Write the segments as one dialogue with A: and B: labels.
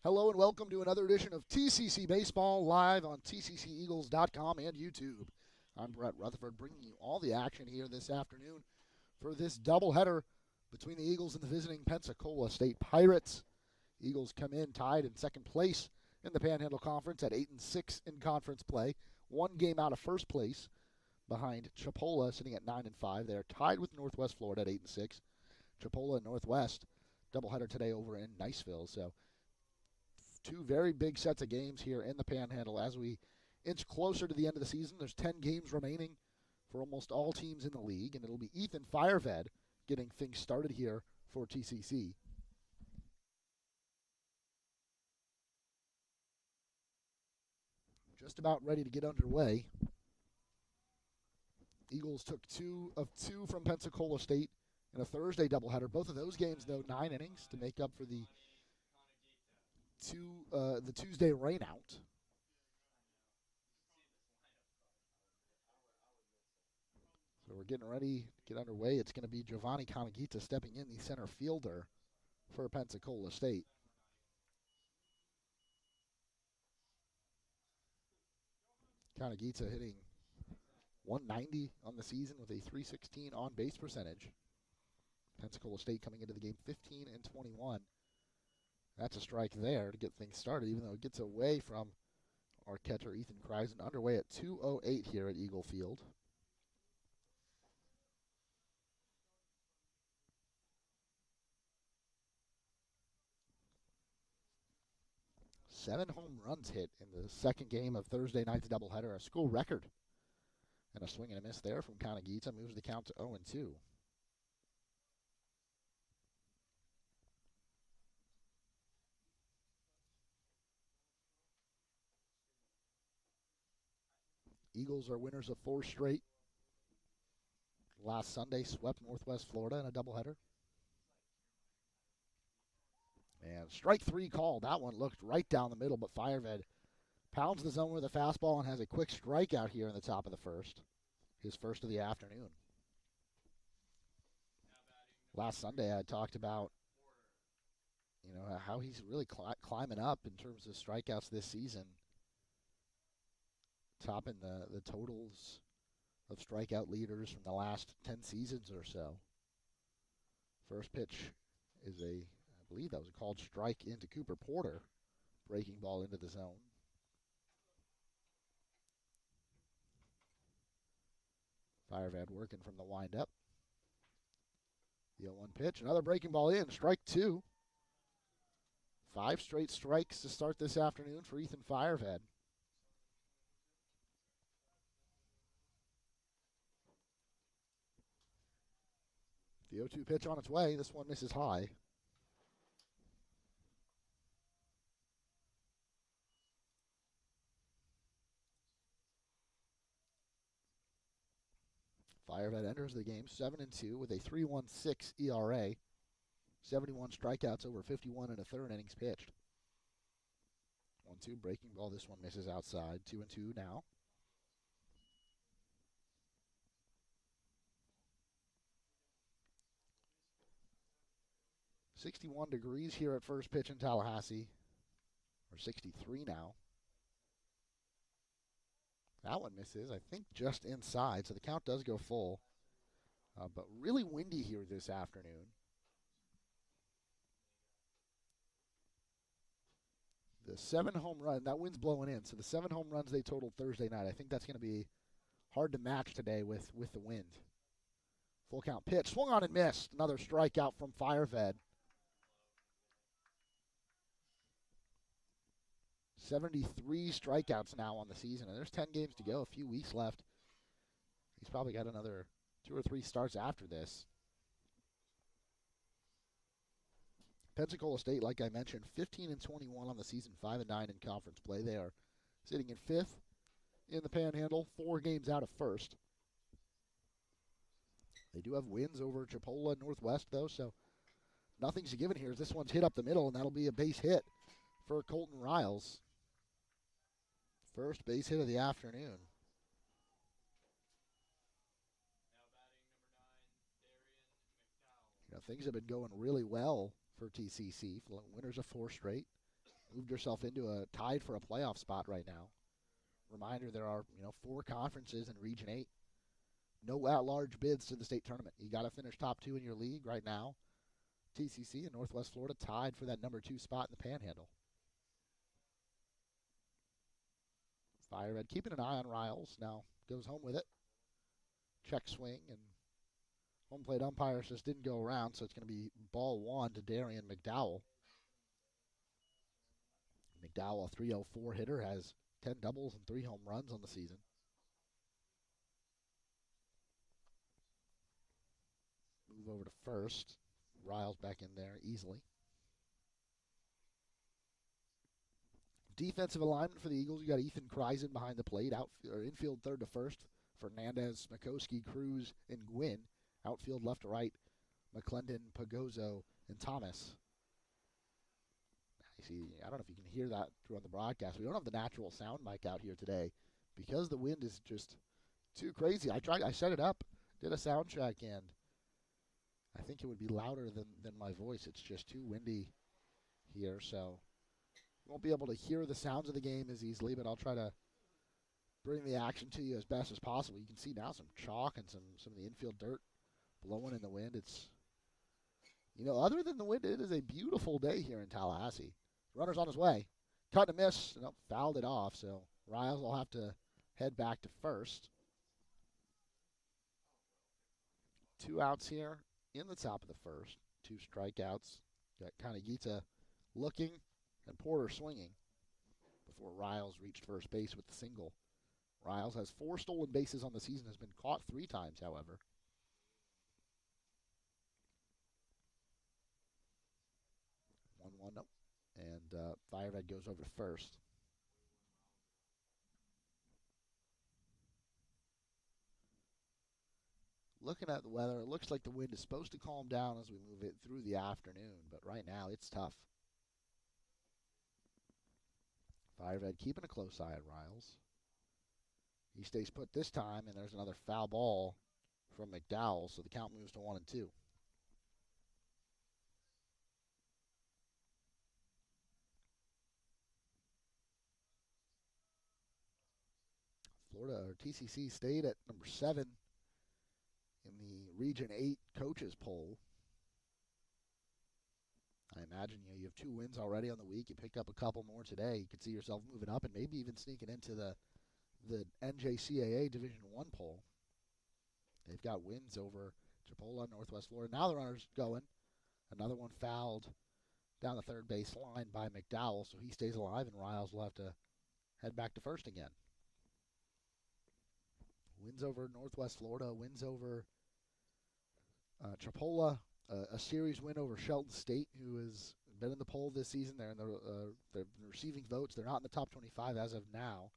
A: Hello and welcome to another edition of TCC Baseball live on tcceagles.com and YouTube. I'm Brett Rutherford bringing you all the action here this afternoon for this doubleheader between the Eagles and the visiting Pensacola State Pirates. Eagles come in tied in second place in the Panhandle Conference at 8-6 in conference play, one game out of first place behind Chipola sitting at 9-5. They are tied with Northwest Florida at 8-6. Chipola and Northwest doubleheader today over in Niceville. So two very big sets of games here in the Panhandle as we inch closer to the end of the season. There's 10 games remaining for almost all teams in the league, and it'll be Ethan Fireved getting things started here for TCC. Just about ready to get underway. Eagles took 2 of 2 from Pensacola State in a Thursday doubleheader. Both of those games, though, 9 innings to make up for the Tuesday rainout. So we're getting ready to get underway. It's going to be Giovanni Kanagita stepping in, the center fielder for Pensacola State. Kanagita hitting .190 on the season with a .316 on-base percentage. Pensacola State coming into the game 15-21. That's a strike there to get things started, even though it gets away from our catcher, Ethan Kreisen. Underway at 2:08 here at Eagle Field. Seven home runs hit in the second game of Thursday night's doubleheader, a school record. And a swing and a miss there from Kanagita moves the count to 0-2. Eagles are winners of 4 straight. Last Sunday swept Northwest Florida in a doubleheader. And strike 3 called. That one looked right down the middle, but Fireved pounds the zone with a fastball and has a quick strikeout here in the top of the first. His first of the afternoon. Last Sunday I talked about how he's really climbing up in terms of strikeouts this season. Topping the totals of strikeout leaders from the last 10 seasons or so. First pitch is I believe that was a called strike into Cooper Porter. Breaking ball into the zone. Fireved working from the windup. The 0-1 pitch, another breaking ball in, strike 2. 5 straight strikes to start this afternoon for Ethan Fireved. The 0-2 pitch on its way. This one misses high. Fireved enters the game 7-2 with a 3.16 ERA. 71 strikeouts over 51 and a third innings pitched. 1-2 breaking ball. This one misses outside. 2-2 now. 61 degrees here at first pitch in Tallahassee. Or 63 now. That one misses, I think, just inside, so the count does go full. But really windy here this afternoon. The 7 home run, that wind's blowing in, so the 7 home runs they totaled Thursday night, I think that's going to be hard to match today with the wind. Full count pitch, swung on and missed. Another strikeout from Fireved. 73 strikeouts now on the season, and there's 10 games to go, a few weeks left. He's probably got another 2 or 3 starts after this. Pensacola State, like I mentioned, 15-21 on the season, 5-9 in conference play. They are sitting in 5th in the Panhandle, 4 games out of first. They do have wins over Chipola and Northwest, though, so nothing's a given here. This one's hit up the middle, and that'll be a base hit for Colton Riles. First base hit of the afternoon. Things have been going really well for TCC. Winners of 4 straight. moved herself into a tied for a playoff spot right now. Reminder, there are 4 conferences in Region 8. No at-large bids to the state tournament. You got to finish top 2 in your league right now. TCC and Northwest Florida tied for that number 2 spot in the Panhandle. Fire Red keeping an eye on Riles. Now goes home with it. Check swing, and home plate umpires just didn't go around, so it's going to be ball 1 to Darian McDowell. McDowell, a .304 hitter, has 10 doubles and 3 home runs on the season. Move over to first. Riles back in there easily. Defensive alignment for the Eagles. You got Ethan Kreisen behind the plate. Infield third to first. Fernandez, Smikoski, Cruz, and Gwynn. Outfield left to right. McClendon, Pagozo, and Thomas. I don't know if you can hear that through on the broadcast. We don't have the natural sound mic out here today because the wind is just too crazy. I set it up, did a sound check, and I think it would be louder than my voice. It's just too windy here, so you won't be able to hear the sounds of the game as easily, but I'll try to bring the action to you as best as possible. You can see now some chalk and some of the infield dirt blowing in the wind. It's, other than the wind, it is a beautiful day here in Tallahassee. Runner's on his way. Cut and miss. Nope, fouled it off, so Riles will have to head back to first. 2 outs here in the top of the first. 2 strikeouts. Got Kanagita looking and Porter swinging before Riles reached first base with the single. Riles has 4 stolen bases on the season, has been caught 3 times, however. 1-1, nope. And Fire Red goes over to first. Looking at the weather, it looks like the wind is supposed to calm down as we move it through the afternoon, but right now it's tough. Fire Red keeping a close eye on Riles. He stays put this time, and there's another foul ball from McDowell, so the count moves to 1-2. Florida, or TCC, stayed at number 7 in the Region 8 coaches poll. I imagine you have 2 wins already on the week. You picked up a couple more today. You could see yourself moving up and maybe even sneaking into the NJCAA Division I poll. They've got wins over Chipola, Northwest Florida. Now the runner's going. Another one fouled down the third base line by McDowell, so he stays alive, and Riles will have to head back to first again. Wins over Northwest Florida, wins over Chipola, a series win over Shelton State, who has been in the poll this season. They're receiving votes. They're not in the top 25 as of now.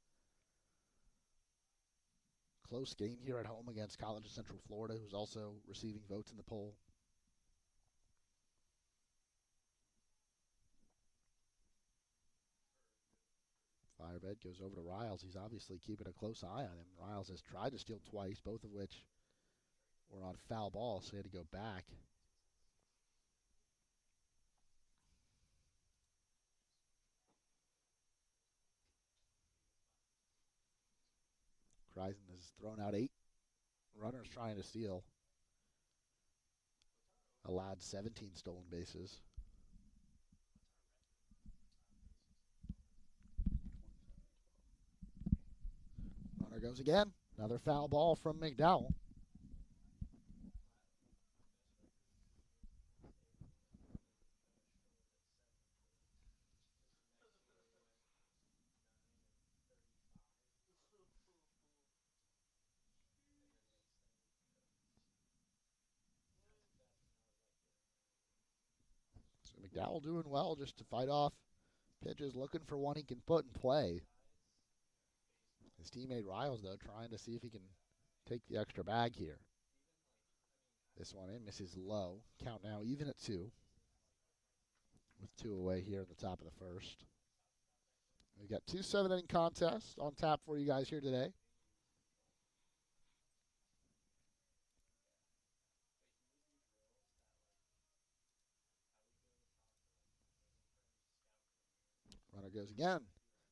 A: Close game here at home against College of Central Florida, who's also receiving votes in the poll. Fire Red goes over to Riles. He's obviously keeping a close eye on him. Riles has tried to steal twice, both of which were on foul ball, so he had to go back. Kreisen has thrown out 8 runners trying to steal. Allowed 17 stolen bases. Runner goes again. Another foul ball from McDowell. So McDowell doing well just to fight off pitches, looking for one he can put in play. His teammate Riles, though, trying to see if he can take the extra bag here. This one in, misses low. Count now even at 2. With 2 away here in the top of the first. We've got 2 7-inning contests on tap for you guys here today. There goes again.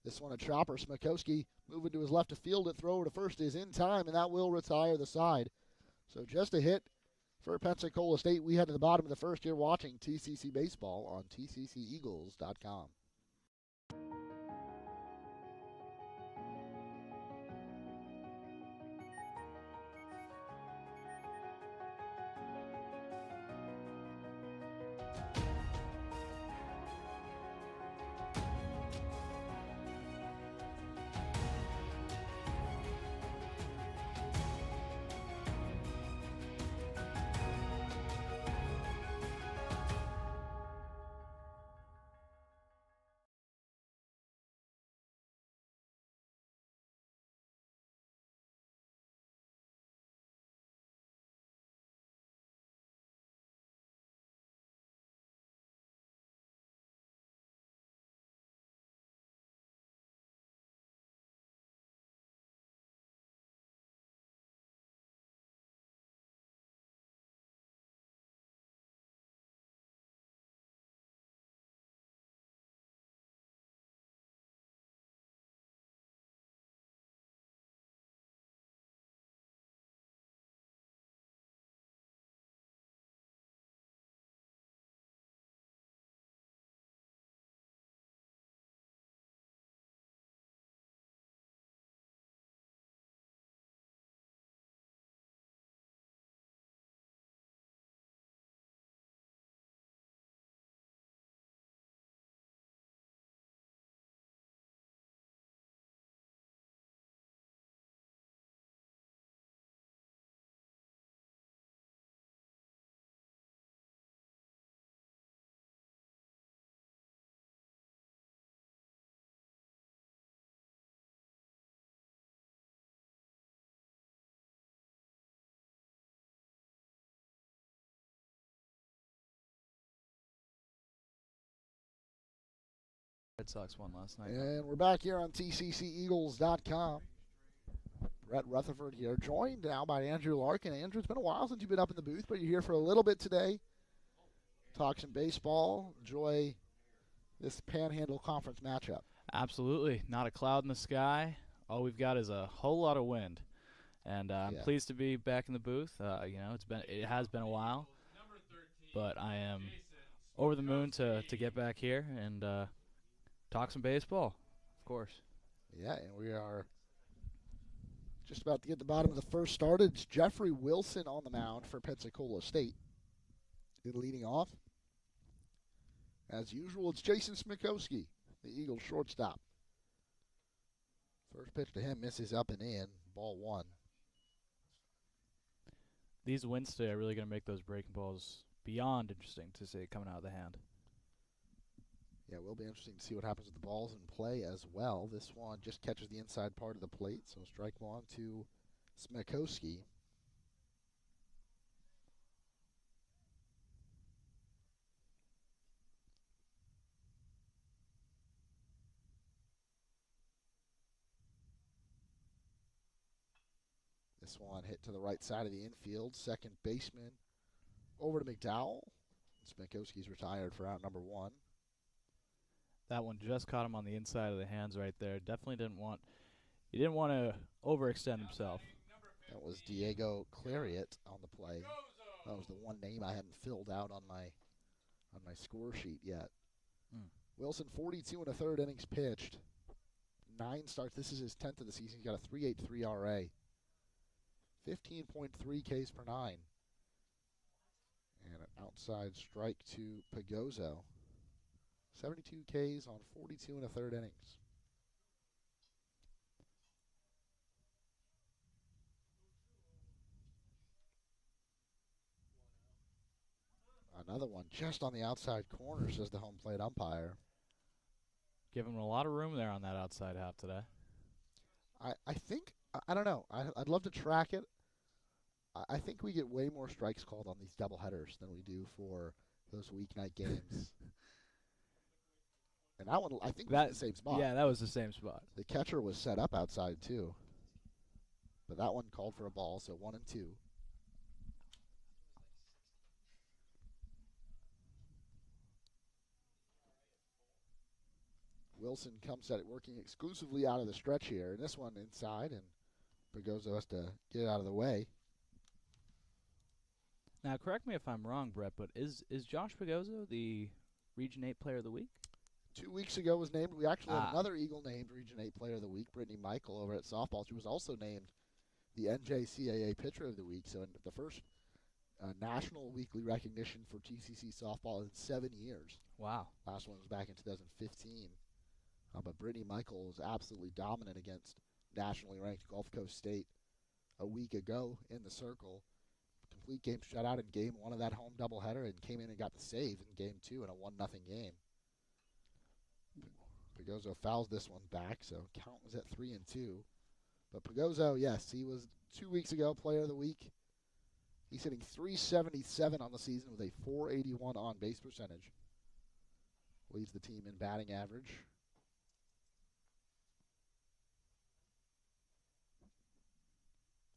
A: This one a chopper. Smikowski moving to his left to field it. Throw to first is in time, and that will retire the side. So just a hit for Pensacola State. We head to the bottom of the first here watching TCC Baseball on TCCEagles.com.
B: Red Sox won last night.
A: And we're back here on TCCEagles.com. Brett Rutherford here, joined now by Andrew Larkin. Andrew, it's been a while since you've been up in the booth, but you're here for a little bit today. Talk some baseball, enjoy this Panhandle Conference matchup.
B: Absolutely. Not a cloud in the sky. All we've got is a whole lot of wind. And I'm pleased to be back in the booth. It has been a while, but I am over the moon to get back here and talk some baseball, of course.
A: Yeah, and we are just about to get the bottom of the first started. It's Jeffrey Wilson on the mound for Pensacola State. Leading off, as usual, it's Jason Smikowski, the Eagles shortstop. First pitch to him misses up and in, ball one.
B: These winds today are really going to make those breaking balls beyond interesting to see coming out of the hand.
A: Yeah, it will be interesting to see what happens with the balls in play as well. This one just catches the inside part of the plate, so strike one to Smikowski. This one hit to the right side of the infield. Second baseman over to McDowell. Smikowski's retired for out number one.
B: That one just caught him on the inside of the hands right there. Definitely didn't want to overextend himself.
A: That was Diego Clariot on the play. That was the one name I hadn't filled out on my score sheet yet. Wilson, 42 and a third innings pitched. 9 starts. This is his 10th of the season. He's got a 3.83 RA. 15.3 Ks per 9. And an outside strike to Pagozzo. 72 Ks on 42 and a third innings. Another one just on the outside corner, says the home plate umpire.
B: Giving him a lot of room there on that outside half today.
A: I think, I don't know. I'd love to track it. I think we get way more strikes called on these doubleheaders than we do for those weeknight games. And that one, I think, was in the same spot.
B: Yeah, that was the same spot.
A: The catcher was set up outside, too. But that one called for a ball, so 1 and 2. Wilson comes at it working exclusively out of the stretch here. And this one inside, and Pagoso has to get it out of the way.
B: Now, correct me if I'm wrong, Brett, but is Josh Pagoso the Region 8 Player of the Week?
A: 2 weeks ago was named. We actually had another Eagle named Region 8 Player of the Week, Brittany Michael over at softball. She was also named the NJCAA Pitcher of the Week. So in the first national weekly recognition for TCC softball in 7 years.
B: Wow.
A: Last one was back in 2015. But Brittany Michael was absolutely dominant against nationally ranked Gulf Coast State a week ago in the circle. Complete game shutout in game 1 of that home doubleheader, and came in and got the save in game 2 in a 1-0 game. Pagoso fouls this one back, so count was at 3-2. But Pagoso, yes, he was 2 weeks ago Player of the Week. He's hitting .377 on the season with a .481 on-base percentage. Leads the team in batting average.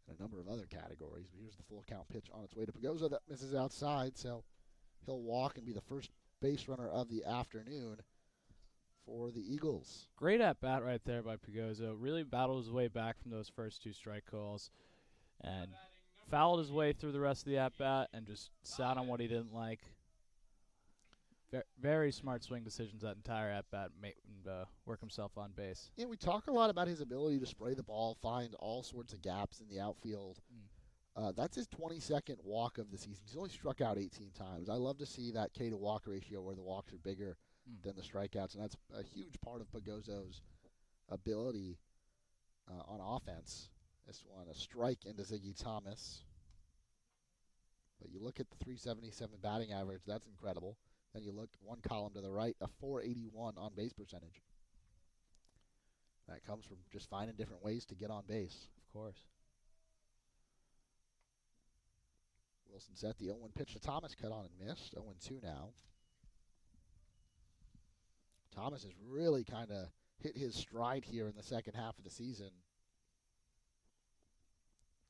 A: And a number of other categories. But here's the full count pitch on its way to Pagoso. That misses outside, so he'll walk and be the first base runner of the afternoon for the Eagles.
B: Great at-bat right there by Pagoso. Really battled his way back from those first 2 strike calls. And fouled his way through the rest of the at-bat and just sat on what he didn't like. Very smart swing decisions that entire at-bat, and work himself on base.
A: Yeah, we talk a lot about his ability to spray the ball, find all sorts of gaps in the outfield. That's his 22nd walk of the season. He's only struck out 18 times. I love to see that K to walk ratio where the walks are bigger than the strikeouts, and that's a huge part of Pagoso's ability on offense. This one, a strike into Ziggy Thomas. But you look at the .377 batting average, that's incredible. Then you look one column to the right, a .481 on base percentage. That comes from just finding different ways to get on base.
B: Of course.
A: Wilson set the 0-1 pitch to Thomas, cut on and missed. 0-2 now. Thomas has really kind of hit his stride here in the second half of the season.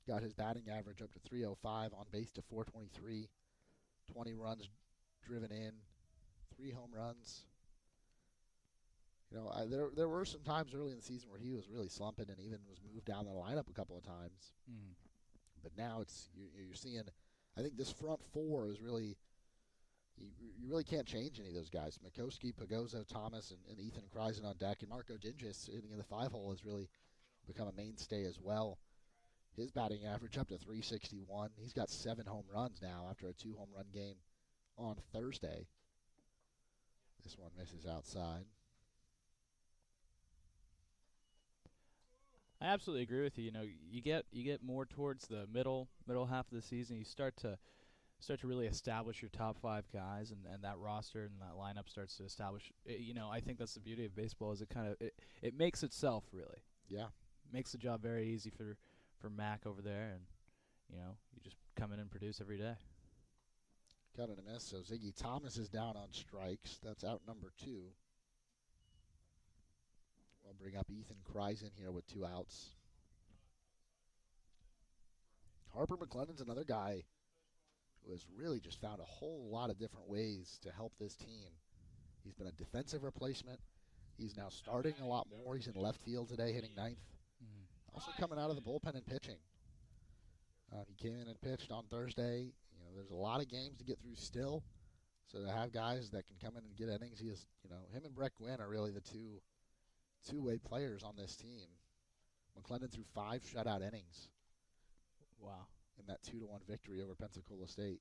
A: Got his batting average up to .305, on base to .423, 20 runs driven in, 3 home runs. You know, there were some times early in the season where he was really slumping and even was moved down the lineup a couple of times. But now you're seeing, I think this front 4 is really, you really can't change any of those guys. Makowski, Pagoso, Thomas, and Ethan Kreisen on deck, and Marco Dinges hitting in the 5-hole has really become a mainstay as well. His batting average up to .361. He's got 7 home runs now after a 2 home run game on Thursday. This one misses outside.
B: I absolutely agree with you. You know, you get more towards the middle half of the season. You start to really establish your top 5 guys, and that roster and that lineup starts to establish. You know, I think that's the beauty of baseball, is it makes itself really.
A: Yeah,
B: makes the job very easy for Mac over there, and you know, you just come in and produce every day.
A: Got in a miss, so Ziggy Thomas is down on strikes. That's out number 2. We'll bring up Ethan Kreisen here with 2 outs. Harper McClendon's another guy who has really just found a whole lot of different ways to help this team. He's been a defensive replacement. He's now starting a lot more. He's in left field today, hitting 9th. Also coming out of the bullpen and pitching. He came in and pitched on Thursday. You know, there's a lot of games to get through still. So to have guys that can come in and get innings, he is, you know, him and Brett Gwynn are really the two-way players on this team. McClendon threw 5 shutout innings.
B: Wow.
A: In that 2-1 victory over Pensacola State.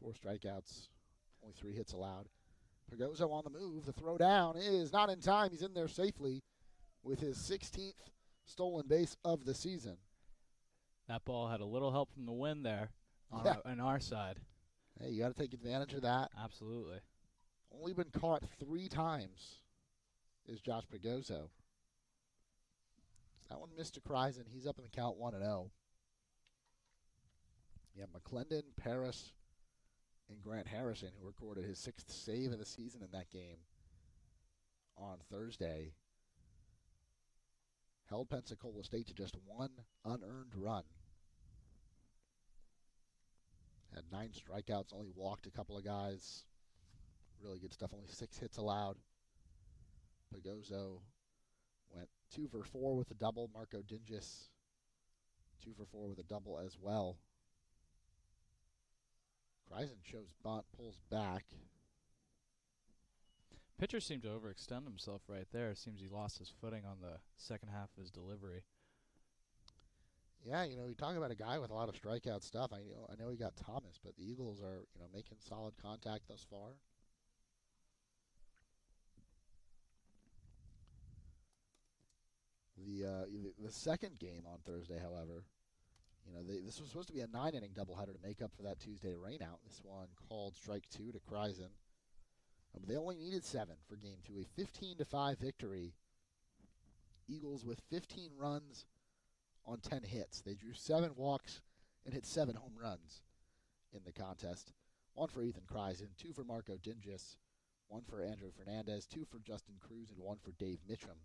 A: 4 strikeouts, only 3 hits allowed. Pagoso on the move. The throw down is not in time. He's in there safely with his 16th stolen base of the season.
B: That ball had a little help from the wind there on our side.
A: Hey, you got to take advantage of that.
B: Absolutely.
A: Only been caught 3 times is Josh Pagoso. That one missed to Kreisen. He's up in the count 1-0. Yeah, McClendon, Paris, and Grant Harrison, who recorded his 6th save of the season in that game on Thursday, held Pensacola State to just 1 unearned run. Had 9 strikeouts, only walked a couple of guys. Really good stuff, only 6 hits allowed. Pagozzo went 2 for 4 with a double. Marco Dingis 2 for 4 with a double as well. Kreisen shows bunt, pulls back.
B: Pitcher seemed to overextend himself right there. Seems he lost his footing on the second half of his delivery.
A: Yeah, you talk about a guy with a lot of strikeout stuff. I know he got Thomas, but the Eagles are, making solid contact thus far. The second game on Thursday, however, this was supposed to be a 9-inning doubleheader to make up for that Tuesday rainout. This one called strike 2 to Kreisen. They only needed 7 for game 2, a 15-5 victory. Eagles with 15 runs on 10 hits. They drew 7 walks and hit 7 home runs in the contest. 1 for Ethan Kreisen, 2 for Marco Dingis, 1 for Andrew Fernandez, 2 for Justin Cruz, and 1 for Dave Mitchum.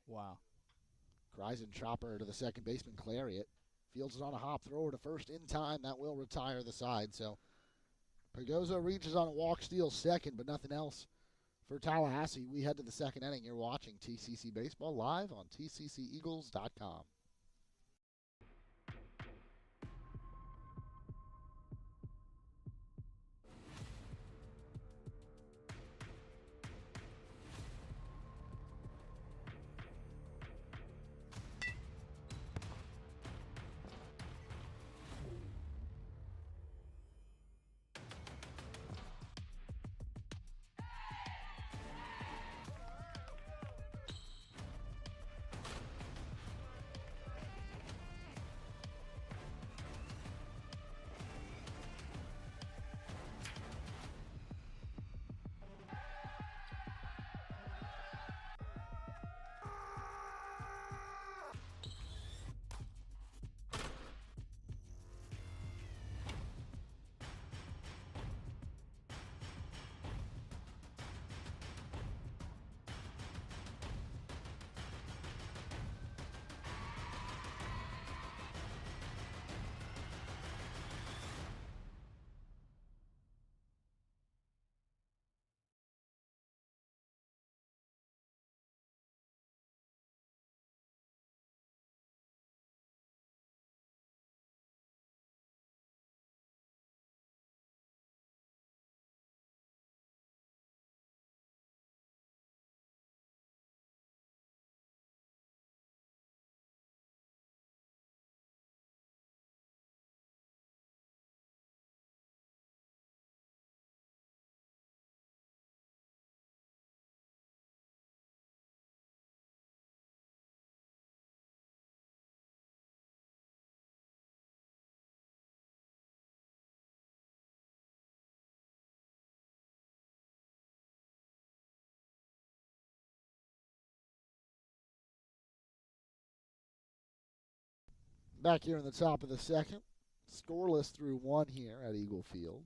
B: Wow.
A: Kreisen chopper to the second baseman, Clariot. Fields is on a hop, thrower to first in time. That will retire the side. So Pagozzo reaches on a walk, steals second, but nothing else for Tallahassee. We head to the second inning. You're watching TCC Baseball live on TCCEagles.com. Back here in the top of the second. Scoreless through 1 here at Eagle Field.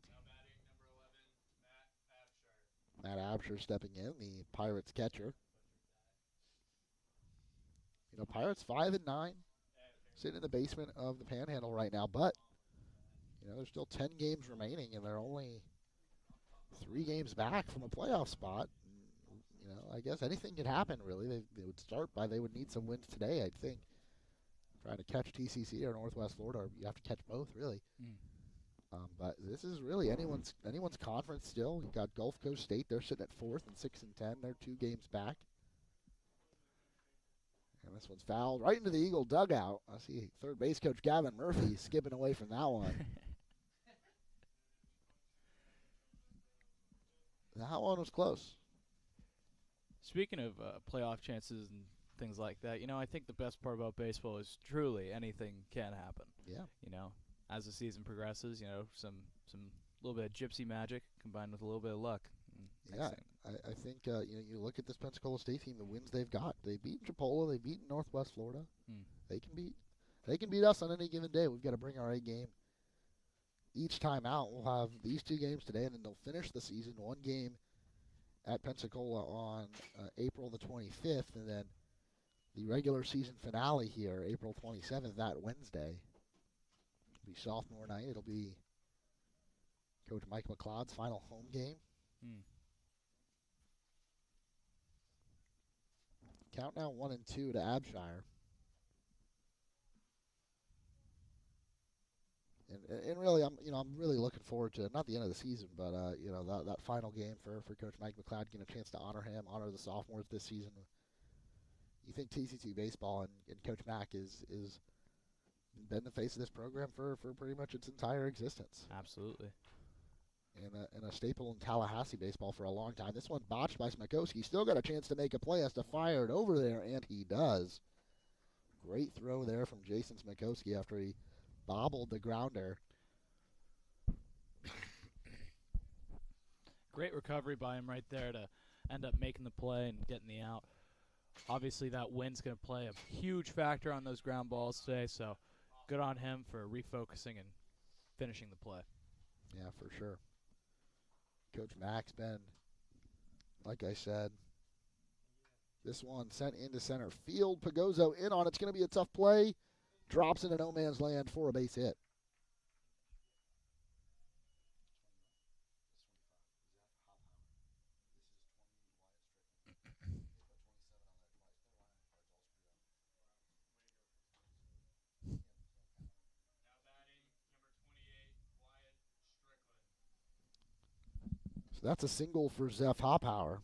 A: Matt Absher stepping in, the Pirates catcher. Pirates 5-9, sitting in the basement of the Panhandle right now, but there's still 10 games remaining, and they're only 3 games back from a playoff spot. I guess anything could happen, really. They would start by, they would need some wins today, I think. Trying to catch TCC or Northwest Florida, or you have to catch both, really. But this is really anyone's conference still. You've got Gulf Coast State. They're sitting at 4th and 6-10. They're 2 games back. And this one's fouled right into the Eagle dugout. I see third base coach Gavin Murphy skipping away from that one. That one was close.
B: Speaking of playoff chances and things like that, I think the best part about baseball is truly anything can happen.
A: Yeah.
B: As the season progresses, some little bit of gypsy magic combined with a little bit of luck.
A: Yeah, I think you look at this Pensacola State team, the wins they've got. They beat Chipola, they beat Northwest Florida. They can beat us on any given day. We've got to bring our A game. Each time out, we'll have these 2 games today, and then they'll finish the season 1 game at Pensacola on April the 25th, and then the regular season finale here, April 27th, that Wednesday. It'll be sophomore night. It'll be Coach Mike McLeod's final home game. Count now 1-2 to Abshire. And really, I'm really looking forward to not the end of the season, but that final game for Coach Mike McLeod, getting a chance to honor him, honor the sophomores this season. You think TCC baseball and Coach Mack is been the face of this program for pretty much its entire existence.
B: Absolutely.
A: And a staple in Tallahassee baseball for a long time. This one botched by Smikowski. Still got a chance to make a play, has to fire it over there, and he does. Great throw there from Jason Smikowski after he bobbled the grounder.
B: Great recovery by him right there to end up making the play and getting the out. Obviously, that wind's going to play a huge factor on those ground balls today, so good on him for refocusing and finishing the play.
A: Yeah, for sure. Coach Mack's been, like I said, this one sent into center field. Pagozzo in on it. It's going to be a tough play. Drops into no man's land for a base hit. So that's a single for Zeph Hoppower.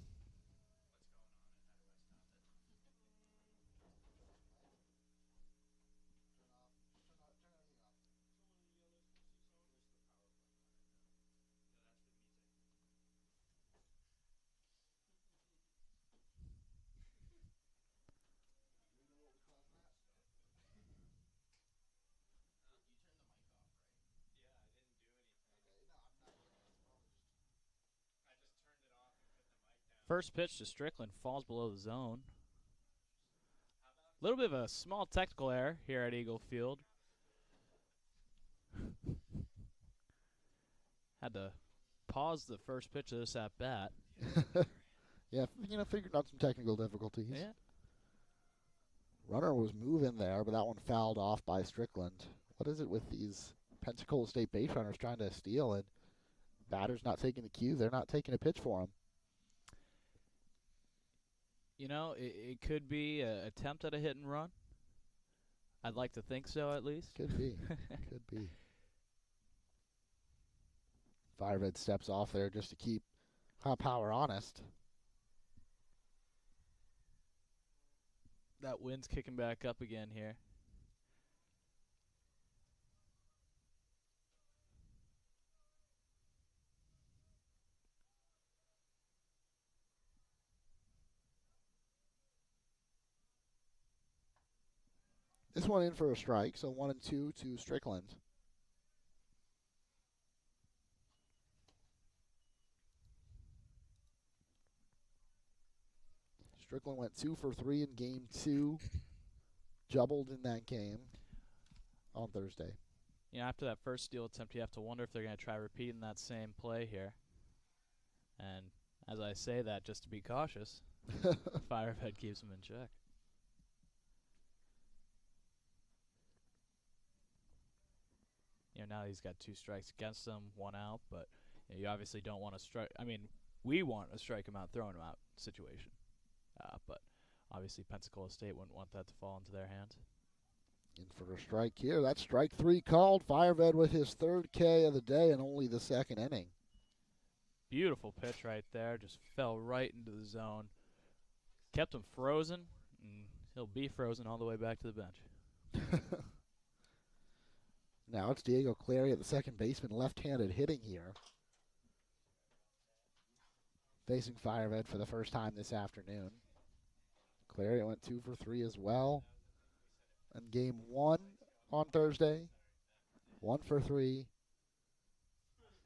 B: First pitch to Strickland falls below the zone. A little bit of a small technical error here at Eagle Field. Had to pause the first pitch of this at bat.
A: Yeah, figured out some technical difficulties.
B: Yeah.
A: Runner was moving there, but that one fouled off by Strickland. What is it with these Pensacola State base runners trying to steal and batters not taking the cue? They're not taking a pitch for them.
B: It could be an attempt at a hit and run. I'd like to think so, at least.
A: Could be. Could be. Firehead steps off there just to keep Hoppower honest.
B: That wind's kicking back up again here.
A: This one in for a strike, so 1-2 to Strickland. Strickland went 2 for 3 in game 2. Jubbled in that game on Thursday.
B: After that first steal attempt, you have to wonder if they're going to try repeating that same play here. And as I say that, just to be cautious, Firehead keeps him in check. Now he's got 2 strikes against him, 1 out, but you obviously don't want to strike. I mean, we want to strike him out, throwing him out situation. But obviously Pensacola State wouldn't want that to fall into their hands.
A: In for a strike here. That's strike 3 called. Firehead with his 3rd K of the day and only the 2nd inning.
B: Beautiful pitch right there. Just fell right into the zone. Kept him frozen, and he'll be frozen all the way back to the bench.
A: Now it's Diego Clary at the second baseman, left-handed hitting here. Facing Firehead for the first time this afternoon. Clary went 2 for 3 as well. In game 1 on Thursday, 1 for 3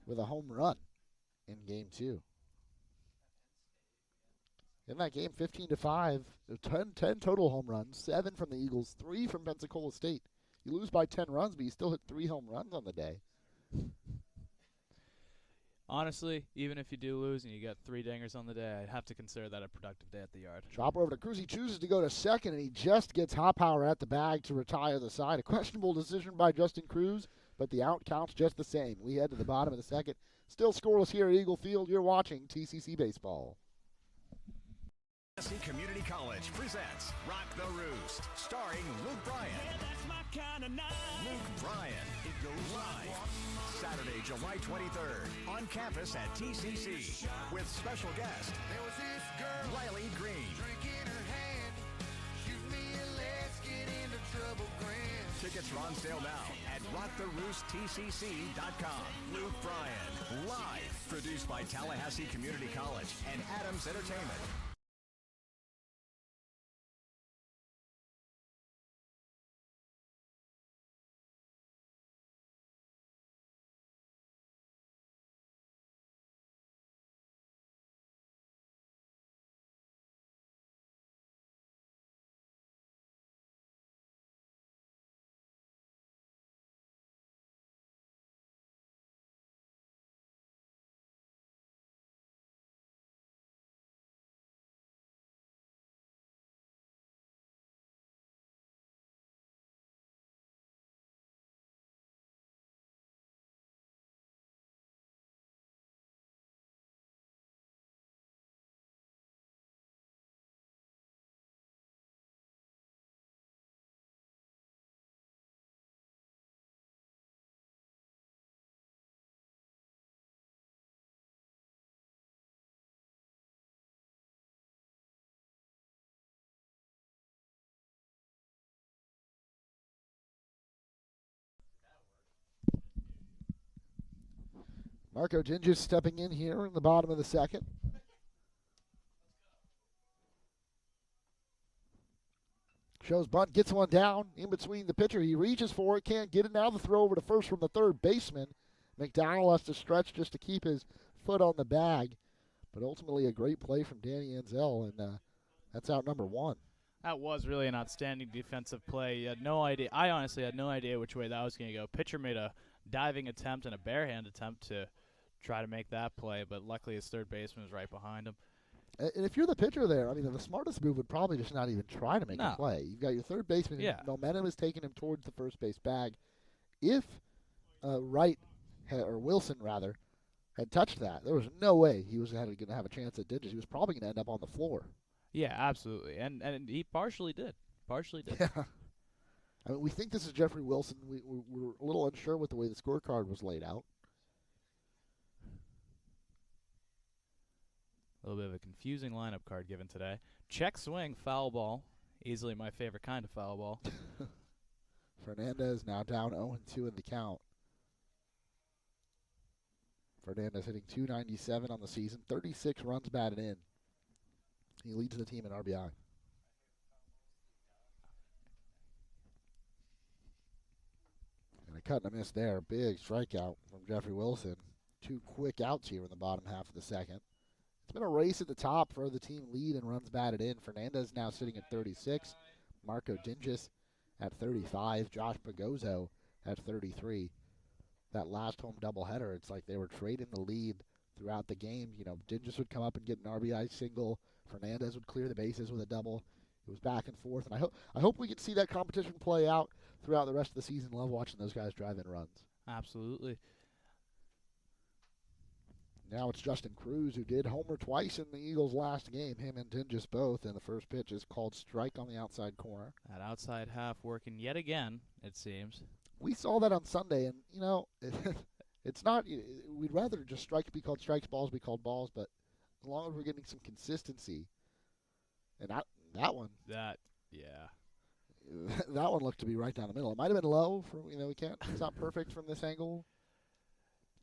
A: with a home run in game 2. In that game, 15-5, 10 total home runs, 7 from the Eagles, 3 from Pensacola State. You lose by 10 runs, but you still hit 3 home runs on the day.
B: Honestly, even if you do lose and you get 3 dingers on the day, I'd have to consider that a productive day at the yard.
A: Chopper over to Cruz. He chooses to go to second, and he just gets Hoppower at the bag to retire the side. A questionable decision by Justin Cruz, but the out counts just the same. We head to the bottom of the second. Still scoreless here at Eagle Field. You're watching TCC Baseball.
C: Tallahassee Community College presents Rock the Roost, starring Luke Bryan.
D: Yeah, that's my kind of night.
C: Luke Bryan. It goes live Saturday, July 23rd on campus at TCC with special guest
E: There was this girl
C: Riley Green.
E: drinking her hand. Shoot me and let's get into trouble grand.
C: Tickets are on sale now at rocktheroosttcc.com. Luke Bryan, live, produced by Tallahassee Community College and Adams Entertainment.
A: Marco Ginges stepping in here in the bottom of the second. Shows bunt, gets one down in between the pitcher. He reaches for it, can't get it. Now the throw over to first from the third baseman. McDowell has to stretch just to keep his foot on the bag. But ultimately a great play from Danny Ansel, and that's out number one.
B: That was really an outstanding defensive play. You had no idea. I honestly had no idea which way that was going to go. Pitcher made a diving attempt and a barehand attempt to try to make that play, but luckily his third baseman was right behind him.
A: And if you're the pitcher there, I mean, the smartest move would probably just not even try to make a play. You've got your third baseman.
B: Yeah.
A: Momentum is taking him towards the first base bag. If Wright, or Wilson rather, had touched that, there was no way he was going to have a chance at digits. He was probably going to end up on the floor.
B: Yeah, absolutely. And he partially did.
A: Yeah. I mean, we think this is Jeffrey Wilson. We're a little unsure with the way the scorecard was laid out.
B: A little bit of a confusing lineup card given today. Check swing, foul ball. Easily my favorite kind of foul ball.
A: Fernandez now down 0-2 in the count. Fernandez hitting .297 on the season, 36 runs batted in. He leads the team in RBI. And a cut and a miss there. Big strikeout from Jeffrey Wilson. 2 quick outs here in the bottom half of the second. It's been a race at the top for the team lead and runs batted in. Fernandez now sitting at 36. Marco Ginges at 35. Josh Pagozzo at 33. That last home doubleheader, it's like they were trading the lead throughout the game. You know, Ginges would come up and get an RBI single. Fernandez would clear the bases with a double. It was back and forth, and I hope we get to see that competition play out throughout the rest of the season. Love watching those guys drive in runs.
B: Absolutely.
A: Now it's Justin Cruz, who did homer twice in the Eagles' last game, him and Ginges both, and the first pitch is called strike on the outside corner.
B: That outside half working yet again, it seems.
A: We saw that on Sunday, and, you know, it's not – we'd rather just strike be called strikes, balls be called balls, but as long as we're getting some consistency. And that one –
B: yeah.
A: that one looked to be right down the middle. It might have been low. It's not perfect from this angle.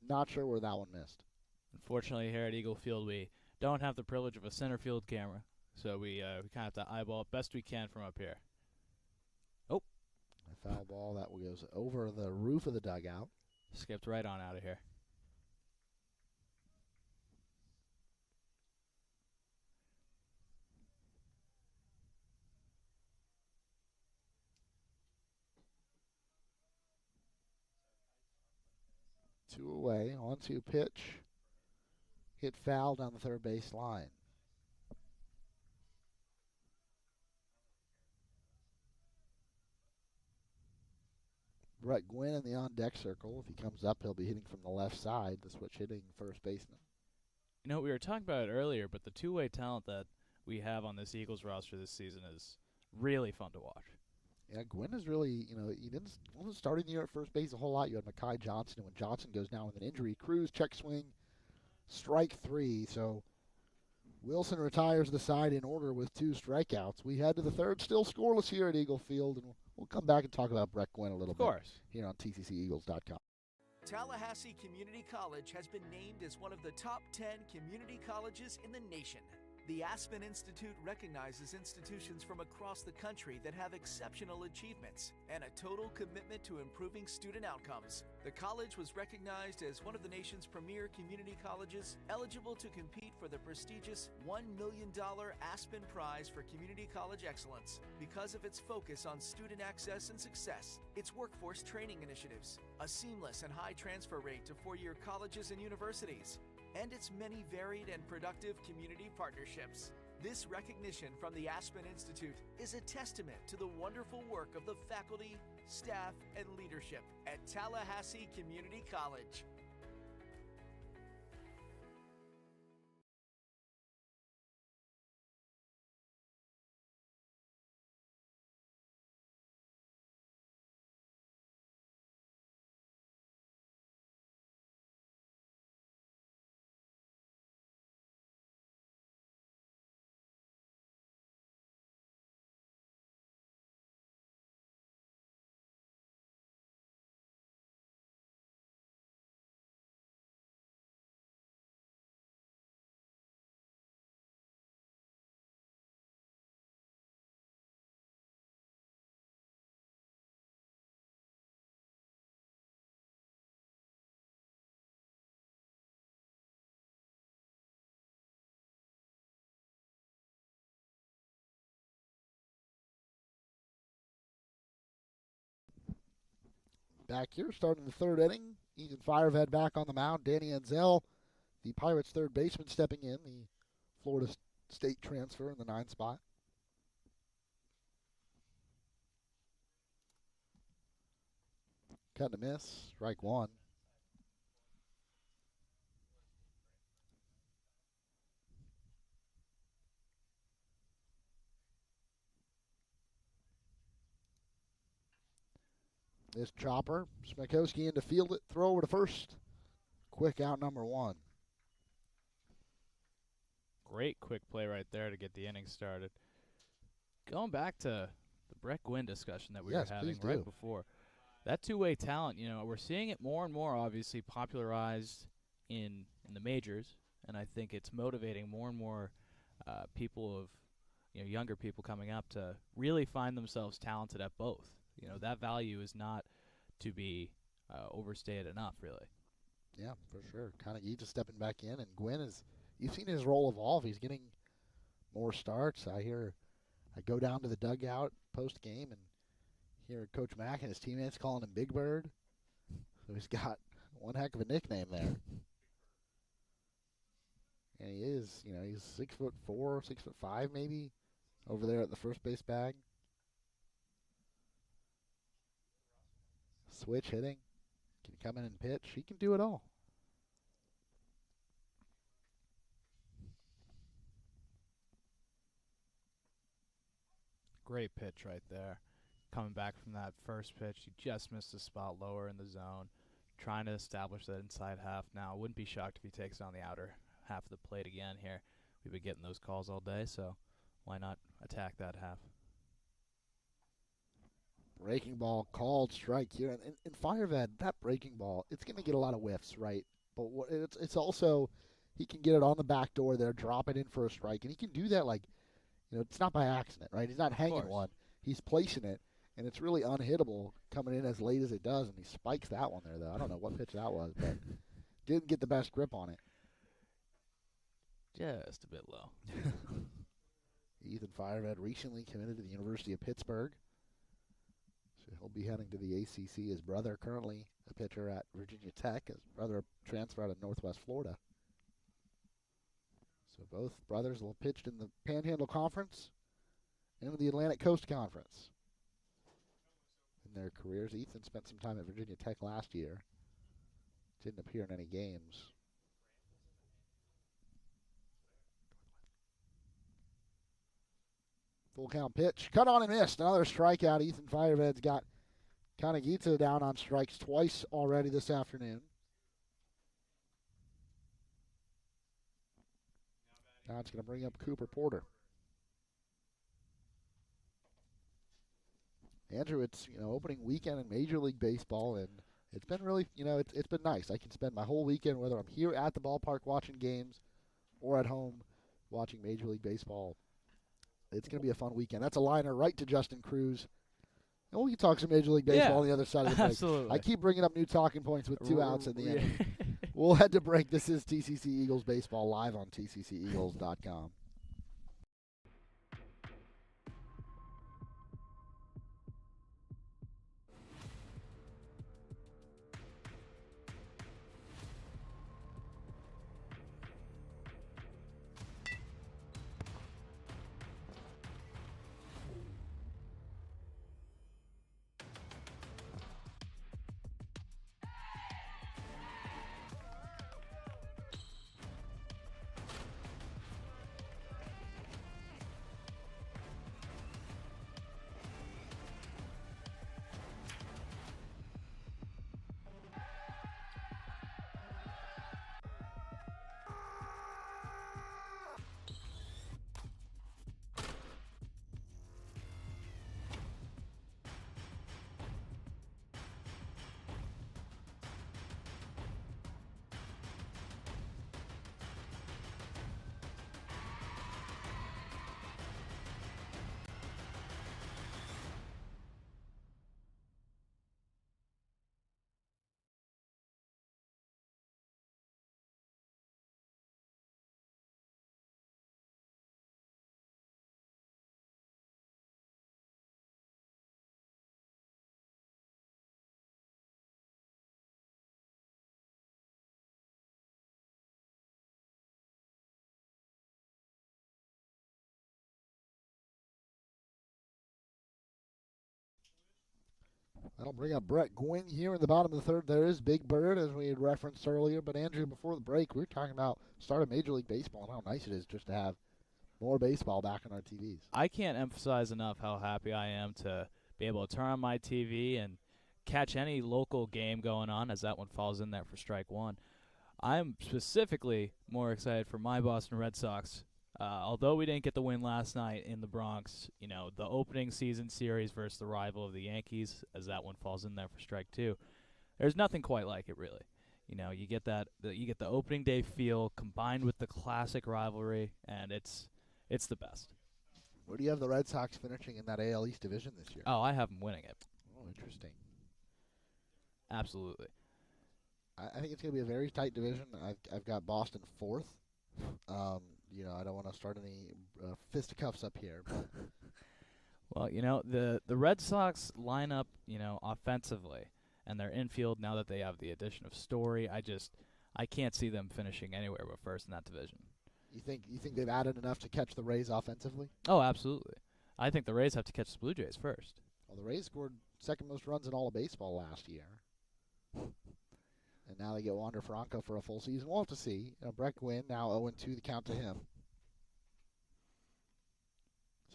A: Not sure where that one missed.
B: Unfortunately, here at Eagle Field, we don't have the privilege of a center field camera, so we kind of have to eyeball it best we can from up here. Oh.
A: A foul ball that goes over the roof of the dugout.
B: Skipped right on out of here.
A: Two away, on-2 pitch. Hit foul down the third base line. Brett Gwynn in the on-deck circle. If he comes up, he'll be hitting from the left side, the switch hitting first baseman.
B: You know, we were talking about it earlier, but the two-way talent that we have on this Eagles roster this season is really fun to watch.
A: Yeah, Gwynn is really, he wasn't starting the year at first base a whole lot. You had Mekhi Johnson, and when Johnson goes down with an injury, Cruz, check swing, strike 3. So Wilson retires the side in order with 2 strikeouts. We head to the third, still scoreless here at Eagle Field, and we'll come back and talk about Brett Gwynn a little bit here on TCCEagles.com.
F: Tallahassee Community College has been named as one of the top 10 community colleges in the nation. The Aspen Institute recognizes institutions from across the country that have exceptional achievements and a total commitment to improving student outcomes. The college was recognized as one of the nation's premier community colleges, eligible to compete for the prestigious $1 million Aspen Prize for Community College Excellence because of its focus on student access and success, its workforce training initiatives, a seamless and high transfer rate to four-year colleges and universities, and its many varied and productive community partnerships. This recognition from the Aspen Institute is a testament to the wonderful work of the faculty, staff, and leadership at Tallahassee Community College.
A: Back here, starting the third inning. Ethan Firehead back on the mound. Danny Enzel, the Pirates' third baseman, stepping in, the Florida State transfer in the 9th spot. Cut and a miss, strike 1. This chopper, Smikowski in to field it, throw over to first. Quick out number 1.
B: Great quick play right there to get the inning started. Going back to the Brett Gwynn discussion that we were having right before, that two-way talent, we're seeing it more and more obviously popularized in the majors, and I think it's motivating more and more people of, younger people coming up to really find themselves talented at both. That value is not to be overstated enough, really.
A: Yeah, for sure. Kind of Yeats is stepping back in, and Gwynn you've seen his role evolve. He's getting more starts. I go down to the dugout post-game and hear Coach Mack and his teammates calling him Big Bird. So he's got one heck of a nickname there. And he is, he's 6'4", 6'5" maybe, over there at the first base bag. Switch hitting. Can come in and pitch. He can do it all.
B: Great pitch right there. Coming back from that first pitch, he just missed a spot lower in the zone. Trying to establish that inside half now. Wouldn't be shocked if he takes on the outer half of the plate again here. We've been getting those calls all day, so why not attack that half?
A: Breaking ball called, strike here. And Firehead, that breaking ball, it's going to get a lot of whiffs, right? But it's also, he can get it on the back door there, drop it in for a strike. And he can do that it's not by accident, right? He's not hanging one. He's placing it, and it's really unhittable coming in as late as it does. And he spikes that one there, though. I don't know what pitch that was, but didn't get the best grip on it.
B: Just a bit low.
A: Ethan Firehead recently committed to the University of Pittsburgh. So he'll be heading to the ACC. His brother currently a pitcher at Virginia Tech. His brother transferred out of Northwest Florida. So both brothers will have pitched in the Panhandle Conference and the Atlantic Coast Conference in their careers. Ethan spent some time at Virginia Tech last year. Didn't appear in any games. Full count pitch. Cut on and missed. Another strikeout. Ethan Fireved's got Kanagita down on strikes twice already this afternoon. Now it's going to bring up Cooper Porter. Andrew, it's opening weekend in Major League Baseball, and it's been really it's been nice. I can spend my whole weekend, whether I'm here at the ballpark watching games or at home watching Major League Baseball. It's going to be a fun weekend. That's a liner right to Justin Cruz. And we can talk some Major League Baseball on the other side of the break.
B: Absolutely.
A: I keep bringing up new talking points with 2 outs in the end. We'll head to break. This is TCC Eagles Baseball live on TCCEagles.com. That'll bring up Brett Gwynn here in the bottom of the third. There is Big Bird, as we had referenced earlier. But, Andrew, before the break, we were talking about start of Major League Baseball and how nice it is just to have more baseball back on our TVs.
B: I can't emphasize enough how happy I am to be able to turn on my TV and catch any local game going on, as that one falls in there for strike one. I'm specifically more excited for my Boston Red Sox. Although we didn't get the win last night in the Bronx, the opening season series versus the rival of the Yankees, as that one falls in there for strike two, there's nothing quite like it, really. You get you get the opening day feel combined with the classic rivalry, and it's the best.
A: Where do you have the Red Sox finishing in that AL East division this year?
B: Oh, I have them winning it.
A: Oh, interesting.
B: Absolutely.
A: I think it's going to be a very tight division. I've got Boston fourth. I don't want to start any fisticuffs up here. But.
B: Well, the Red Sox line up, offensively, and their infield, now that they have the addition of Story, I can't see them finishing anywhere but first in that division.
A: You think they've added enough to catch the Rays offensively?
B: Oh, absolutely. I think the Rays have to catch the Blue Jays first.
A: Well, the Rays scored second most runs in all of baseball last year. And now they get Wander Franco for a full season. We'll have to see. Brett Gwynn, now 0-2 the count to him.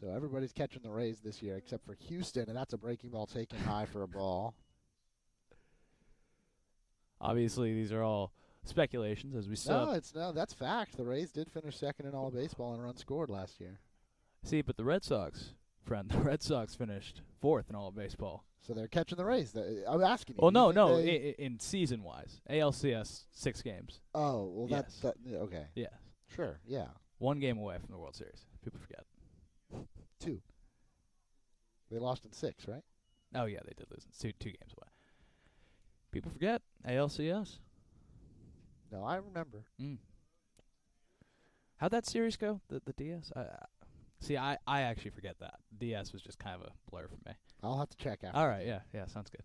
A: So everybody's catching the Rays this year except for Houston, and that's a breaking ball taken high for a ball.
B: Obviously, these are all speculations, as we saw.
A: No, that's fact. The Rays did finish second in all of baseball in runs scored last year.
B: See, but the Red Sox, the Red Sox finished fourth in all of baseball.
A: So they're catching the Rays. I'm asking you.
B: Well, no, in season-wise. ALCS, 6 games.
A: Oh, well,
B: yes.
A: Okay.
B: Yeah.
A: Sure, yeah.
B: 1 game away from the World Series. People forget.
A: 2. They lost in 6, right?
B: Oh, yeah, they did lose in 2 games away. People forget. ALCS.
A: No, I remember.
B: How'd that series go, the DS? I actually forget that. DS was just kind of a blur for me.
A: I'll have to check after.
B: All right, yeah, sounds good.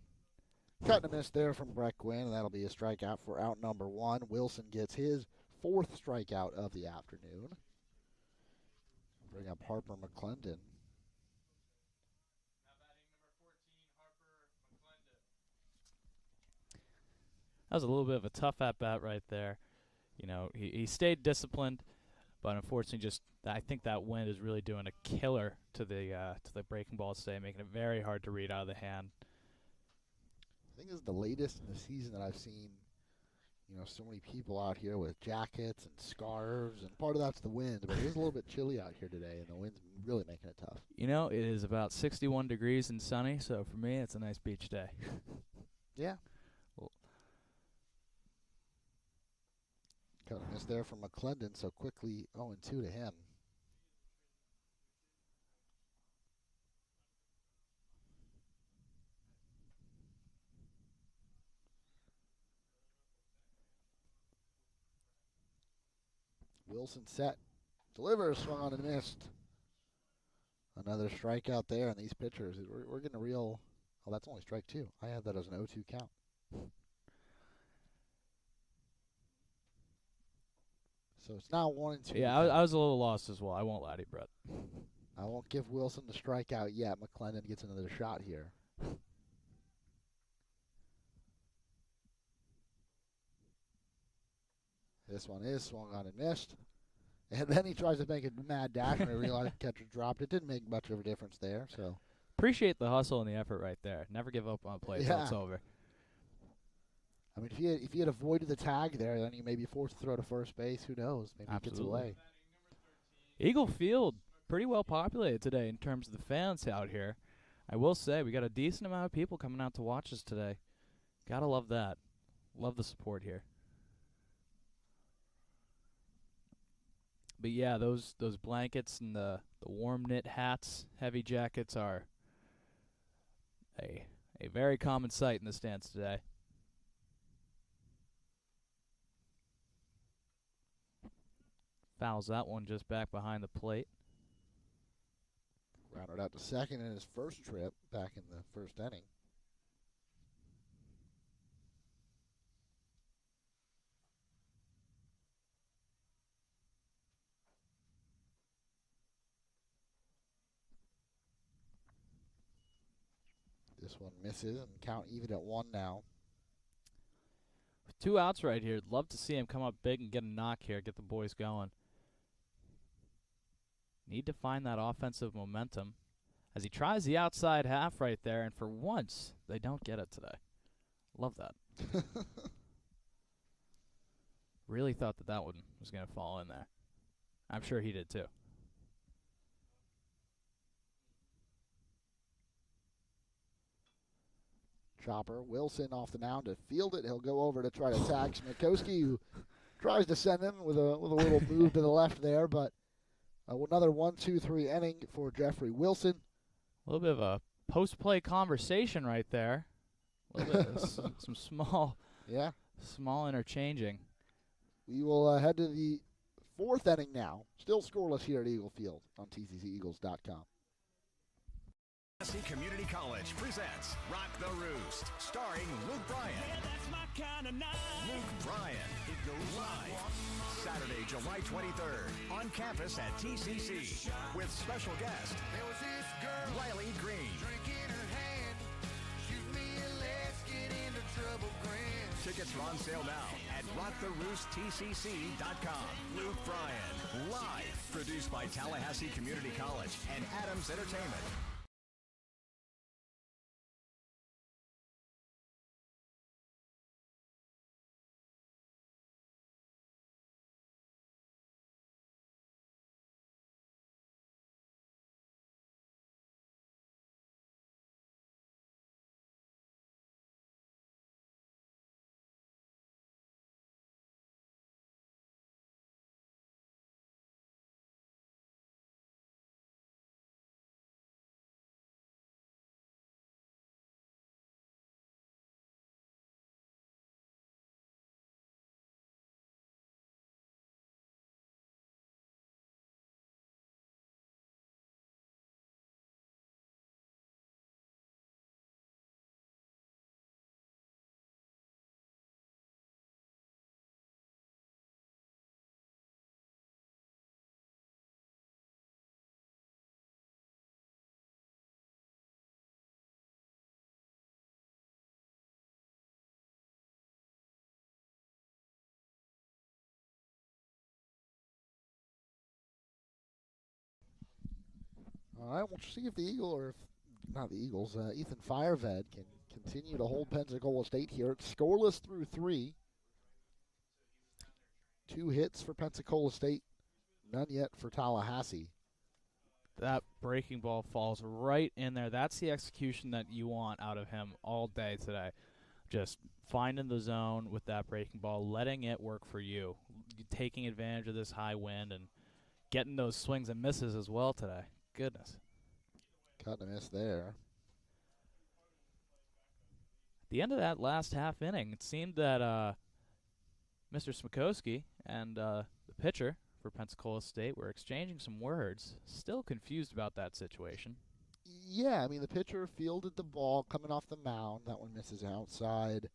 A: Cut and a miss there from Brett Gwynn, and that'll be a strikeout for out number 1. Wilson gets his 4th strikeout of the afternoon. Bring up Harper McClendon.
B: That was a little bit of a tough at-bat right there. He stayed disciplined, but unfortunately I think that wind is really doing a killer to the breaking balls today, making it very hard to read out of the hand.
A: I think this is the latest in the season that I've seen, so many people out here with jackets and scarves, and part of that's the wind, but it is a little bit chilly out here today, and the wind's really making it tough.
B: It is about 61 degrees and sunny, so for me, it's a nice beach day.
A: Yeah. Got a miss there from McClendon, so quickly 0-2 to him. Wilson set, delivers, swung on and missed. Another strikeout there, and these pitchers, we're getting a real. Oh, that's only strike 2. I had that as an 0-2 count. So it's now 1-2.
B: Yeah, I was a little lost as well. I won't lie to you, Brett.
A: I won't give Wilson the strikeout yet. McClendon gets another shot here. This one is swung on and missed. And then he tries to make a mad dash, and I realized the catcher dropped. It didn't make much of a difference there. So
B: appreciate the hustle and the effort right there. Never give up on a play until it's over.
A: I mean, if he had avoided the tag there, then he may be forced to throw to first base. Who knows? Maybe he gets away.
B: Eagle Field, pretty well populated today in terms of the fans out here. I will say we got a decent amount of people coming out to watch us today. Gotta love that. Love the support here. But yeah, those blankets and the warm knit hats, heavy jackets are a very common sight in the stands today. Fouls that one just back behind the plate.
A: Grounded out to second in his first trip back in the first inning. This one misses, and count even at 1 now.
B: With 2 outs right here, love to see him come up big and get a knock here, get the boys going. Need to find that offensive momentum as he tries the outside half right there, and for once, they don't get it today. Love that. Really thought that one was going to fall in there. I'm sure he did too.
A: Chopper, Wilson off the mound to field it. He'll go over to try to tag Smikowski, who tries to send him with a little move to the left there, but another 1-2-3 inning for Jeffrey Wilson.
B: A little bit of a post-play conversation right there. A little bit of some small interchanging. We
A: will head to the 4th inning now. Still scoreless here at Eagle Field on TCCEagles.com.
C: Tallahassee Community College presents Rock the Roost, starring Luke Bryan.
D: Yeah, that's my kind of night.
C: Luke Bryan. It goes live Saturday, July 23rd on campus at TCC with special guest
E: There was this girl,
C: Riley Green.
E: drink in her hand. Shoot me and let's get into trouble, grand.
C: Tickets are on sale now at rocktheroosttcc.com. Luke Bryan, live, produced by Tallahassee Community College and Adams Entertainment.
A: All right, we'll see if the not the Eagles, Ethan Fireved can continue to hold Pensacola State here. It's scoreless through 3. 2 hits for Pensacola State, none yet for Tallahassee.
B: That breaking ball falls right in there. That's the execution that you want out of him all day today. Just finding the zone with that breaking ball, letting it work for you, taking advantage of this high wind and getting those swings and misses as well today. Goodness.
A: Cut and miss there.
B: At the end of that last half inning, it seemed that Mr. Smikowski and the pitcher for Pensacola State were exchanging some words. Still confused about that situation.
A: Yeah, I mean, the pitcher fielded the ball coming off the mound. That one misses outside.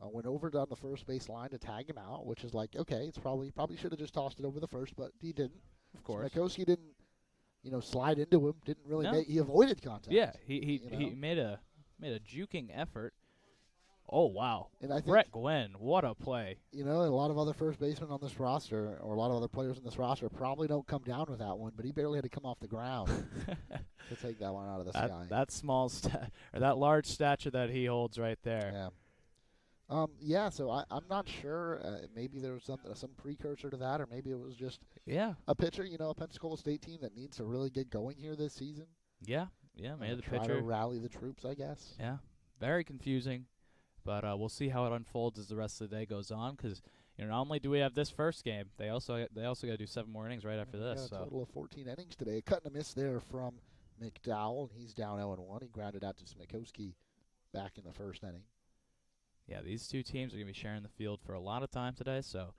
A: Went over down the first base line to tag him out, which is like, okay, it's probably should have just tossed it over the first, but he didn't.
B: Of course.
A: Smikowski didn't, slide into him. Didn't really
B: No.
A: make. He avoided contact.
B: Yeah, he made a juking effort. Oh, wow.
A: And I think,
B: Brett Gwynn, what a play.
A: a lot of other first basemen on this roster, or a lot of other players in this roster, probably don't come down with that one, but he barely had to come off the ground to take that one out of the sky.
B: That that large stature that he holds right there.
A: Yeah. So I'm not sure. Maybe there was some precursor to that, or maybe it was just a pitcher, a Pensacola State team that needs to really get going here this season.
B: Yeah, maybe the
A: try
B: pitcher.
A: to rally the troops, I guess.
B: Yeah, very confusing. But we'll see how it unfolds as the rest of the day goes on. Because not only do we have this first game, they also got to do 7 more innings right after this.
A: A total of 14 innings today. A cut and a miss there from McDowell, and he's down 0-1. He grounded out to Smikowski back in the first inning.
B: Yeah, these two teams are going to be sharing the field for a lot of time today, so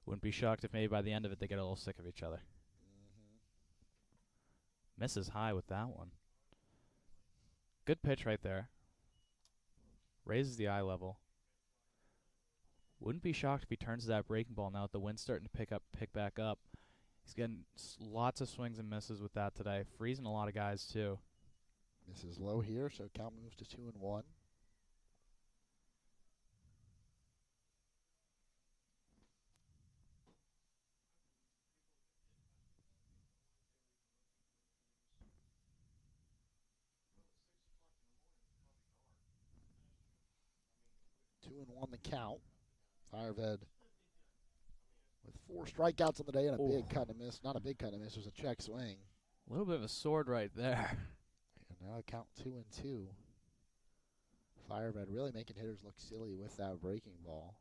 B: wouldn't be shocked if maybe by the end of it they get a little sick of each other. Misses high with that one. Good pitch right there. Raises the eye level. Wouldn't be shocked if he turns to that breaking ball now that the wind's starting to pick back up. He's getting lots of swings and misses with that today. Freezing a lot of guys, too.
A: Misses low here, so count moves to 2-1. The count. Fireved with 4 strikeouts on the day and a big cut and miss. Not a big cut and miss, it was a check swing.
B: A little bit of a sword right there.
A: And now count 2-2. Fireved really making hitters look silly with that breaking ball.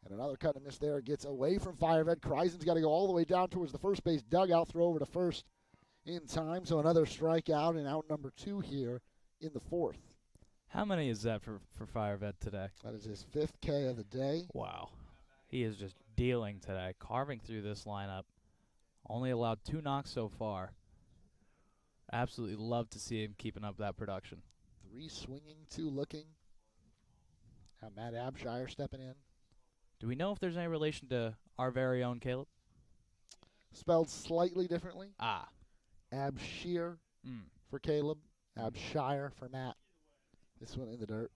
A: And another cut and miss there. Gets away from Fireved. Kreisen's got to go all the way down towards the first base dugout. Throw over to first in time. So another strikeout and out number 2 here in the 4th.
B: How many is that for Fireved today?
A: That is his 5th K of the day.
B: Wow. He is just dealing today, carving through this lineup. Only allowed 2 knocks so far. Absolutely love to see him keeping up that production.
A: 3 swinging, 2 looking. Now Matt Abshire stepping in.
B: Do we know if there's any relation to our very own Caleb?
A: Spelled slightly differently. Abshire
B: Mm.
A: for Caleb. Abshire for Matt. This one in the dirt.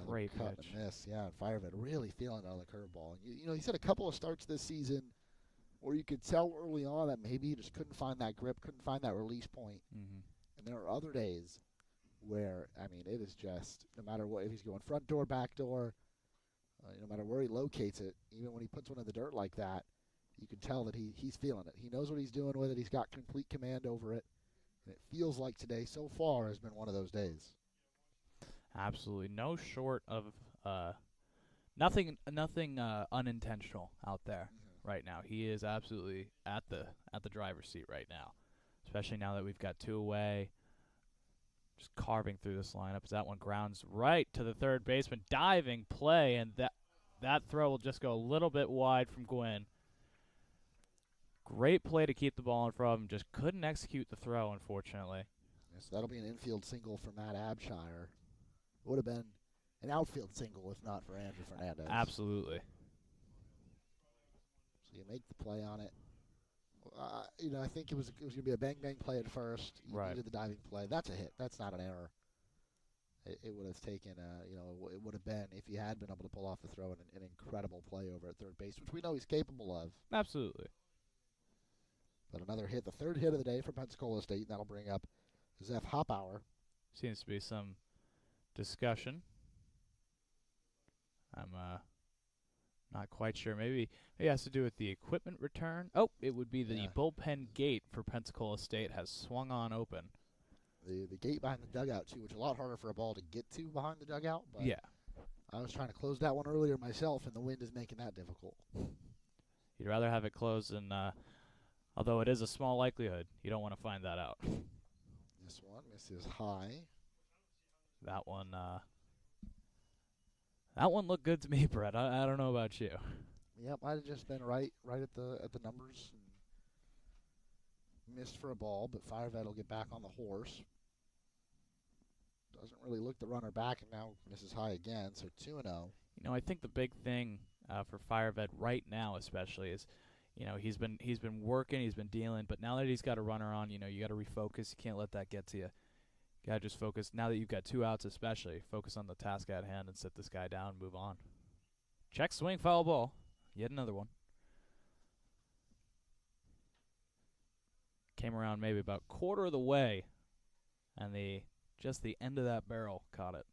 B: Great
A: cut
B: pitch.
A: and miss. Yeah, and Fireved really feeling it on the curveball. And he's had a couple of starts this season where you could tell early on that maybe he just couldn't find that grip, couldn't find that release point.
B: Mm-hmm.
A: And there are other days where, it is just, no matter what, if he's going front door, back door, no matter where he locates it, even when he puts one in the dirt like that, you can tell that he's feeling it. He knows what he's doing with it. He's got complete command over it. And it feels like today so far has been one of those days.
B: Absolutely. No short of nothing unintentional out there right now. He is absolutely at the driver's seat right now, especially now that we've got 2 away. Just carving through this lineup as that one grounds right to the third baseman. Diving play, and that throw will just go a little bit wide from Gwynn. Great play to keep the ball in front of him. Just couldn't execute the throw, unfortunately.
A: Yes, that'll be an infield single for Matt Abshire. Would have been an outfield single if not for Andrew Fernandez.
B: Absolutely.
A: So you make the play on it. I think it was going to be a bang-bang play at first.
B: Right.
A: You did the diving play. That's a hit. That's not an error. It would have taken, it would have been, if he had been able to pull off the throw, an incredible play over at third base, which we know he's capable of.
B: Absolutely.
A: But another hit, the third hit of the day for Pensacola State, and that'll bring up Zeph Hopauer.
B: Seems to be some discussion. I'm not quite sure. Maybe it has to do with the equipment return. Oh, it would be the bullpen gate for Pensacola State has swung on open.
A: The gate behind the dugout, too, which is a lot harder for a ball to get to behind the dugout. But
B: yeah.
A: I was trying to close that one earlier myself, and the wind is making that difficult.
B: You'd rather have it closed, and although it is a small likelihood, you don't want to find that out.
A: This one misses high.
B: That one looked good to me, Brett. I don't know about you.
A: Yep, might have just been right at the numbers. Missed for a ball, but Firevet will get back on the horse. Doesn't really look the runner back, and now misses high again, so 2-0.
B: I think the big thing for Firevet right now especially is, he's been working, he's been dealing, but now that he's got a runner on, you got to refocus. You can't let that get to you. You got to just focus. Now that you've got 2 outs especially, focus on the task at hand and sit this guy down and move on. Check swing, foul ball. Yet another one. Came around maybe about quarter of the way, and just the end of that barrel caught it.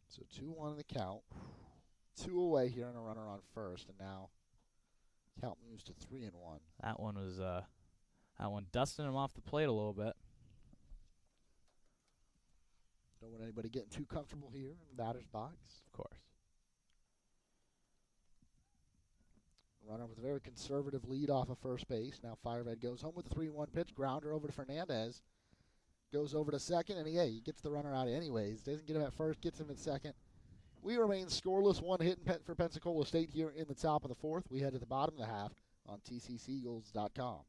A: So 2-1 in the count. 2 away here and a runner on first, and now count moves to 3-1.
B: That one was dusting him off the plate a little bit.
A: Don't want anybody getting too comfortable here in the batter's box.
B: Of course.
A: Runner with a very conservative lead off of first base. Now Firevet goes home with a 3-1 pitch. Grounder over to Fernandez. Goes over to second, and he gets the runner out anyways. Doesn't get him at first, gets him at second. We remain scoreless, 1 hit for Pensacola State here in the top of the 4th. We head to the bottom of the half on TCCeagles.com.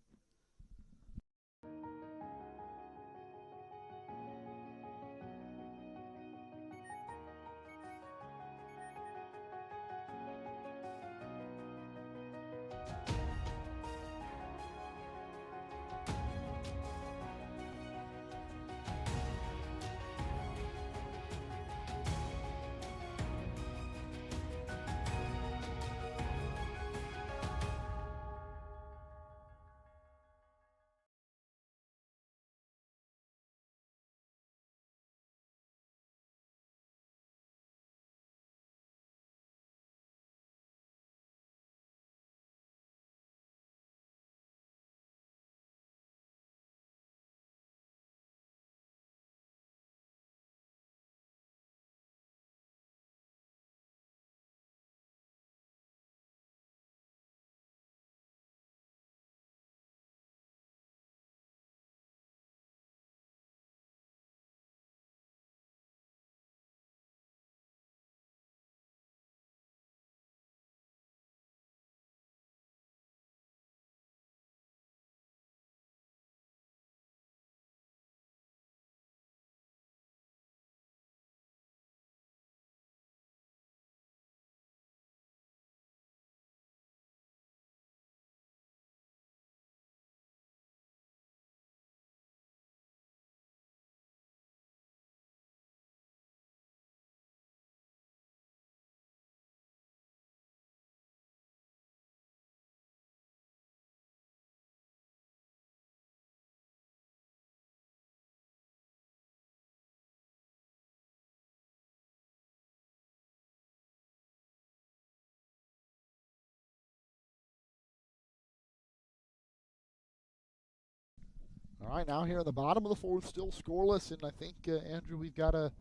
A: All right, now here in the bottom of the 4th, still scoreless, and I think, Andrew, we've got a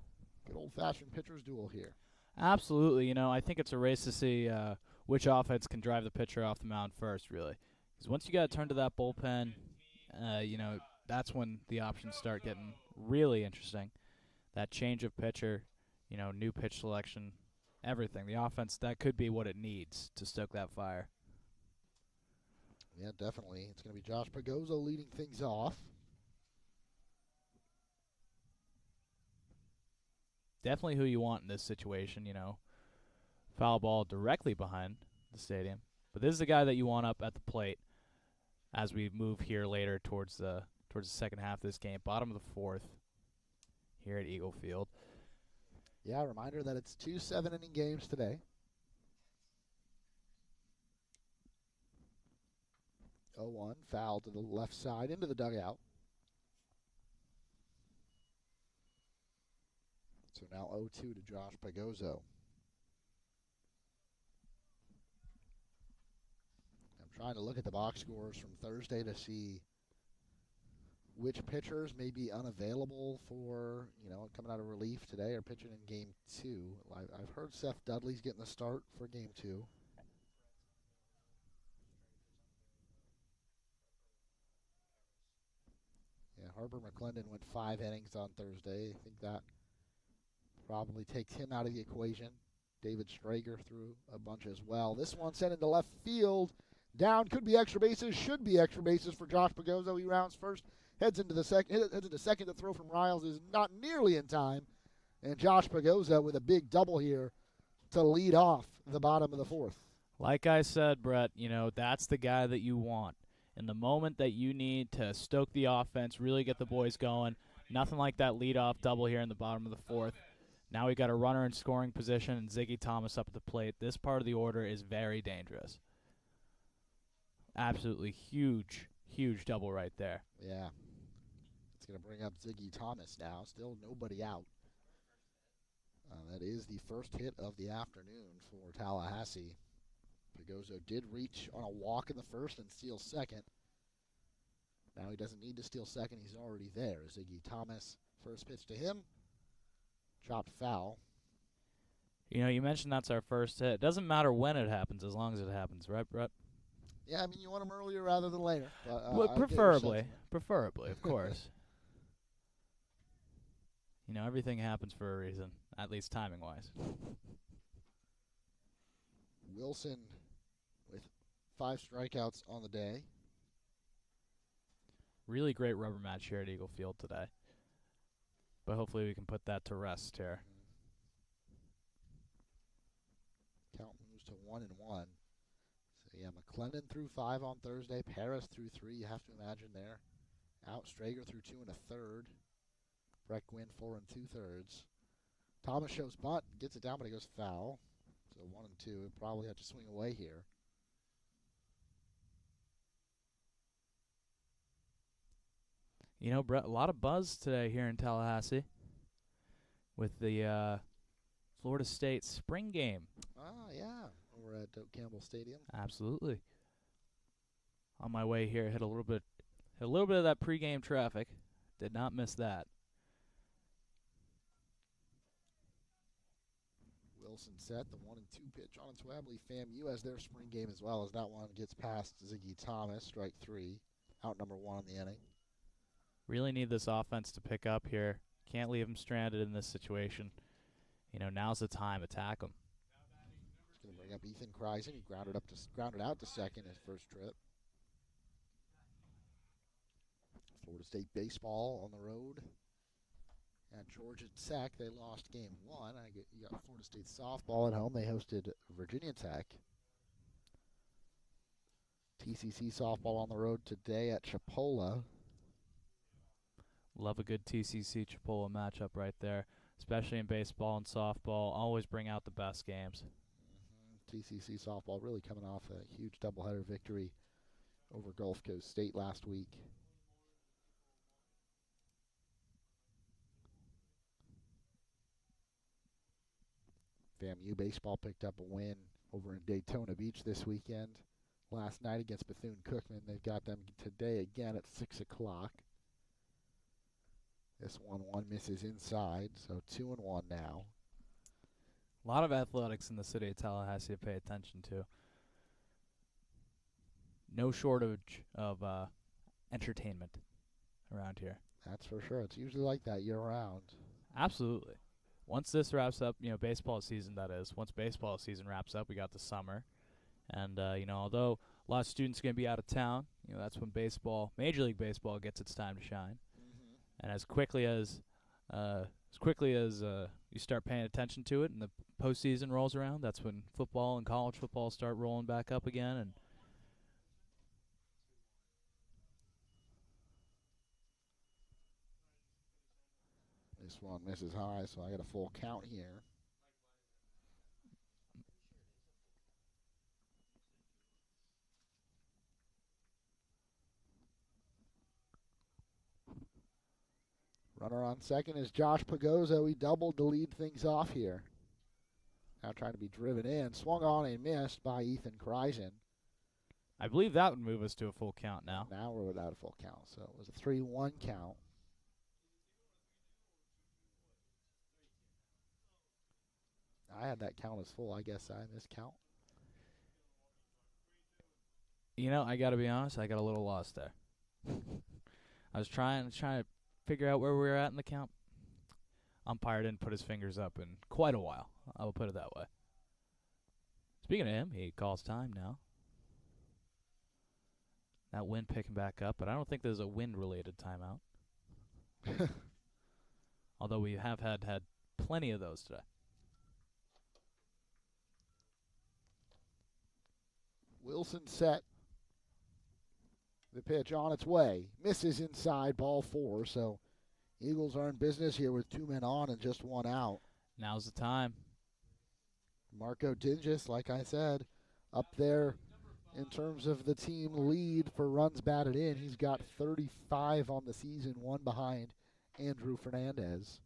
A: good old-fashioned pitcher's duel here.
B: Absolutely. I think it's a race to see which offense can drive the pitcher off the mound first, really. Because once you got to turn to that bullpen, that's when the options start getting really interesting. That change of pitcher, new pitch selection, everything. The offense, that could be what it needs to stoke that fire.
A: Yeah, definitely. It's going to be Josh Pagozzo leading things off.
B: Definitely who you want in this situation, foul ball directly behind the stadium. But this is the guy that you want up at the plate as we move here later towards the second half of this game. Bottom of the fourth here at Eagle Field.
A: Yeah, reminder that it's 2 7-inning games today. 0-1, foul to the left side into the dugout. So now 0-2 to Josh Pagozzo. I'm trying to look at the box scores from Thursday to see which pitchers may be unavailable for, coming out of relief today or pitching in Game 2. I've heard Seth Dudley's getting the start for Game 2. Yeah, Harper McClendon went 5 innings on Thursday. I think that probably takes him out of the equation. David Strager threw a bunch as well. This one sent into left field. Down, could be extra bases, should be extra bases for Josh Pagozzo. He rounds first. Heads into second. The throw from Riles is not nearly in time. And Josh Pagozzo with a big double here to lead off the bottom of the fourth.
B: Like I said, Brett, that's the guy that you want. In the moment that you need to stoke the offense, really get the boys going, nothing like that leadoff double here in the bottom of the fourth. Now we got a runner in scoring position and Ziggy Thomas up at the plate. This part of the order is very dangerous. Absolutely huge double right there.
A: Yeah. Going to bring up Ziggy Thomas now. Still nobody out. That is the first hit of the afternoon for Tallahassee. Pagozzo did reach on a walk in the first and steal second. Now he doesn't need to steal second. He's already there. Ziggy Thomas, first pitch to him. Chopped foul.
B: You mentioned that's our first hit. It doesn't matter when it happens as long as it happens, right, Brett?
A: Yeah, you want them earlier rather than later. But,
B: well, preferably, of course. Everything happens for a reason, at least timing-wise.
A: Wilson with 5 strikeouts on the day.
B: Really great rubber match here at Eagle Field today. But hopefully we can put that to rest here.
A: Count moves to 1-1. So, yeah, McClendon threw 5 on Thursday. Paris threw 3. You have to imagine there. Out, Strager threw 2 1/3. Breck Gwynn 4 2/3. Thomas shows bunt, gets it down, but he goes foul. So 1-2. He'll probably have to swing away here.
B: Brett, a lot of buzz today here in Tallahassee with the Florida State spring game.
A: Ah, yeah, over at Doak Campbell Stadium.
B: Absolutely. On my way here, hit a little bit of that pregame traffic. Did not miss that.
A: Wilson set the 1-2 pitch on its way. I believe FAMU has their spring game as well, as that one gets past Ziggy Thomas, strike 3, out number 1 in the inning.
B: Really need this offense to pick up here. Can't leave them stranded in this situation. Now's the time. Attack them.
A: It's going to bring up Ethan Kreisen. He grounded out to second his first trip. Florida State baseball on the road. At Georgia Tech, they lost game 1. You got Florida State softball at home. They hosted Virginia Tech. TCC softball on the road today at Chipola.
B: Love a good TCC Chipola matchup right there, especially in baseball and softball. Always bring out the best games.
A: TCC softball really coming off a huge doubleheader victory over Gulf Coast State last week. FAMU baseball picked up a win over in Daytona Beach this weekend. Last night against Bethune-Cookman. They've got them today again at 6 o'clock. This 1-1 misses inside, so 2-1 now.
B: A lot of athletics in the city of Tallahassee to pay attention to. No shortage of entertainment around here.
A: That's for sure. It's usually like that year-round.
B: Absolutely. Once this wraps up, baseball season, that is. Once baseball season wraps up, we got the summer. And, although a lot of students are going to be out of town, that's when Major League Baseball gets its time to shine. And as quickly as you start paying attention to it and the postseason rolls around, that's when football and college football start rolling back up again. And
A: this one misses high, so I got a full count here. Runner on second is Josh Pagozzo. He doubled to lead things off here. Now trying to be driven in. Swung on and missed by Ethan Kreisen.
B: I believe that would move us to a full count now.
A: Now we're without a full count, so it was a 3-1 count. I had that count as full. I guess I miscount.
B: You know, I got to be honest, I got a little lost there. I was trying to figure out where we were at in the count. Umpire didn't put his fingers up in quite a while. I will put it that way. Speaking of him, he calls time now. That wind picking back up, but I don't think there's a wind-related timeout. Although we have had plenty of those today.
A: Wilson set. The pitch on its way. Misses inside, ball 4, so Eagles are in business here with 2 men on and just 1 out.
B: Now's the time.
A: Marco Dinges, like I said, up there in terms of the team lead for runs batted in. He's got 35 on the season, 1 behind Andrew Fernandez.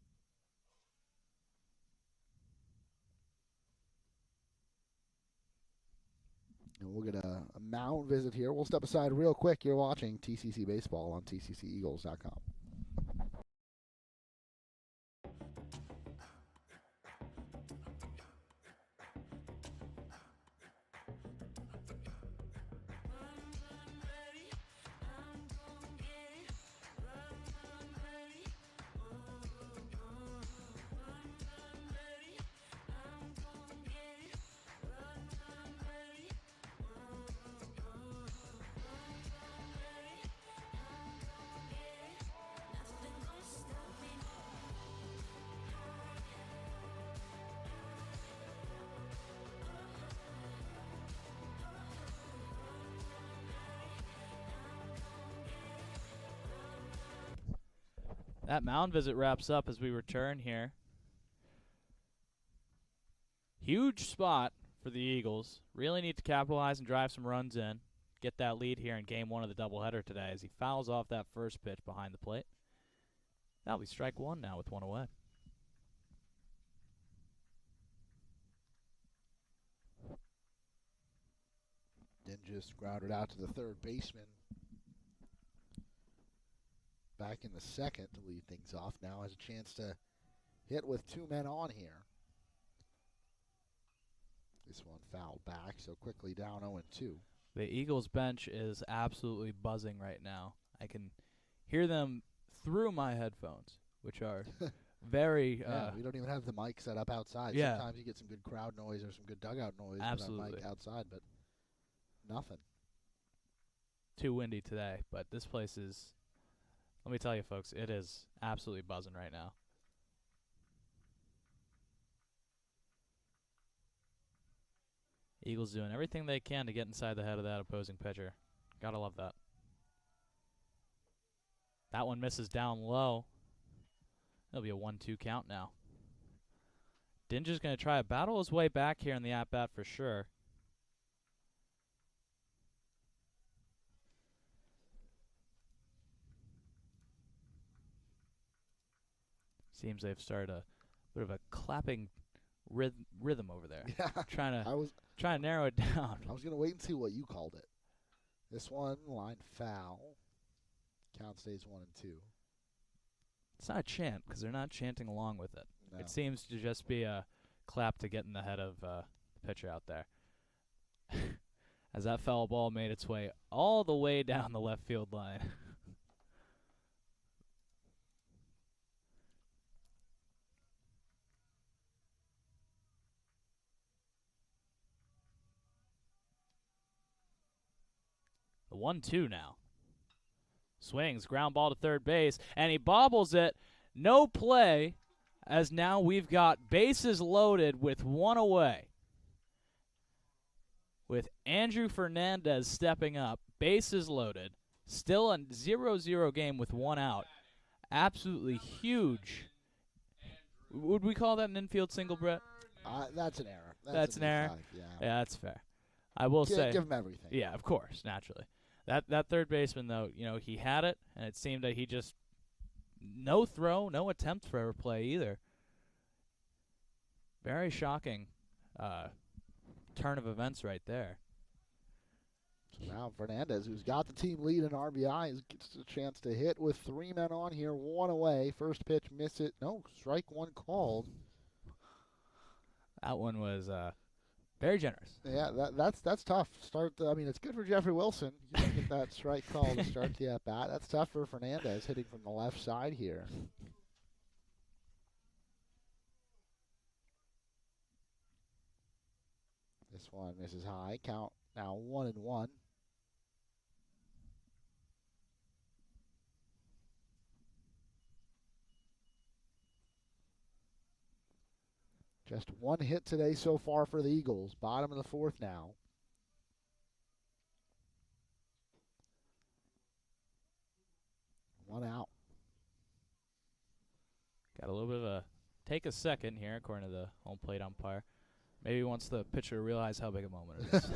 A: And we'll get a mound visit here. We'll step aside real quick. You're watching TCC Baseball on TCCEagles.com.
B: That mound visit wraps up as we return here. Huge spot for the Eagles. Really need to capitalize and drive some runs in. Get that lead here in game 1 of the doubleheader today as he fouls off that first pitch behind the plate. That'll be strike 1 now with 1 away.
A: Dinges grounded out to the third baseman. Back in the second to lead things off. Now has a chance to hit with 2 men on here. This one fouled back, so quickly down 0-2.
B: The Eagles bench is absolutely buzzing right now. I can hear them through my headphones, which are very...
A: yeah, we don't even have the mic set up outside.
B: Yeah.
A: Sometimes you get some good crowd noise or some good dugout noise
B: Absolutely.
A: with a mic outside, but nothing.
B: Too windy today, but this place is... Let me tell you, folks, it is absolutely buzzing right now. Eagles doing everything they can to get inside the head of that opposing pitcher. Gotta love that. That one misses down low. It'll be a 1-2 count now. Dinger's going to try to battle his way back here in the at-bat for sure. Seems they've started a bit of a clapping rhythm over there.
A: Yeah,
B: trying to narrow it down.
A: I was going to wait and see what you called it. This one, line foul. Count stays 1-2.
B: It's not a chant because they're not chanting along with it.
A: No.
B: It seems to just be a clap to get in the head of the pitcher out there. As that foul ball made its way all the way down the left field line. The 1-2 now. Swings, ground ball to third base, and he bobbles it. No play as now we've got bases loaded with one away. With Andrew Fernandez stepping up, bases loaded, still a 0-0 game with one out. Absolutely huge. Would we call that an infield single, Brett?
A: That's an error.
B: That's an error?
A: Yeah,
B: that's fair. I will say.
A: Give him everything.
B: Yeah, of course, naturally. That third baseman, though, he had it, and it seemed that he just no throw, no attempt for a play either. Very shocking turn of events right there.
A: So now Fernandez, who's got the team lead in RBIs, gets a chance to hit with 3 men on here, 1 away. First pitch, miss it. No, strike 1 called.
B: That one was very generous.
A: Yeah, that's tough. It's good for Jeffrey Wilson. You get that strike call to start the at-bat. That's tough for Fernandez hitting from the left side here. This one misses high. Count now 1-1. Just 1 hit today so far for the Eagles. Bottom of the 4th now. One out.
B: Got a little bit of a take a second here, according to the home plate umpire. Maybe he wants the pitcher to realize how big a moment it is.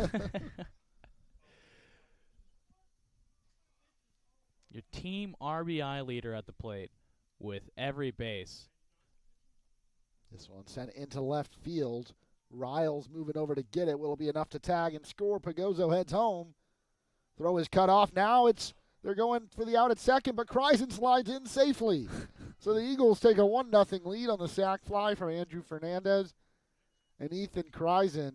B: Your team RBI leader at the plate with every base.
A: This one sent into left field. Riles moving over to get it. Will it be enough to tag and score? Pagozzo heads home. Throw is cut off. Now they're going for the out at second, but Kreisen slides in safely. So the Eagles take a 1-0 lead on the sac fly from Andrew Fernandez. And Ethan Kreisen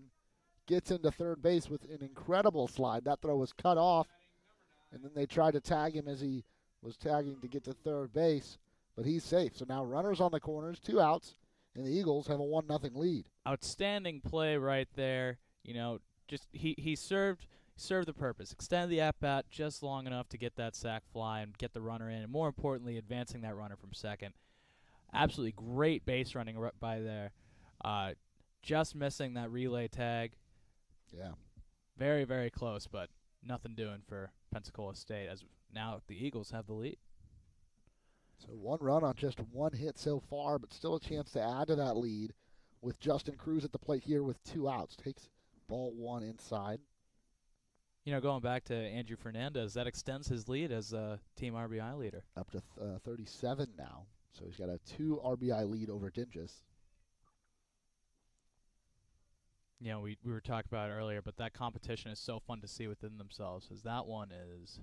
A: gets into third base with an incredible slide. That throw was cut off, and then they tried to tag him as he was tagging to get to third base, but he's safe. So now runners on the corners, 2 outs, and the Eagles have a 1-0 lead.
B: Outstanding play right there. Just he served the purpose. Extend the at-bat just long enough to get that sac fly and get the runner in, and more importantly, advancing that runner from second. Absolutely great base running by there. Just missing that relay tag.
A: Yeah.
B: Very, very close, but nothing doing for Pensacola State as now the Eagles have the lead.
A: So 1 run on just 1 hit so far, but still a chance to add to that lead with Justin Cruz at the plate here with 2 outs. Takes ball 1 inside.
B: Going back to Andrew Fernandez, that extends his lead as a team RBI leader.
A: Up to 37 now. So he's got a 2 RBI lead over Dingus.
B: We were talking about it earlier, but that competition is so fun to see within themselves, as that one is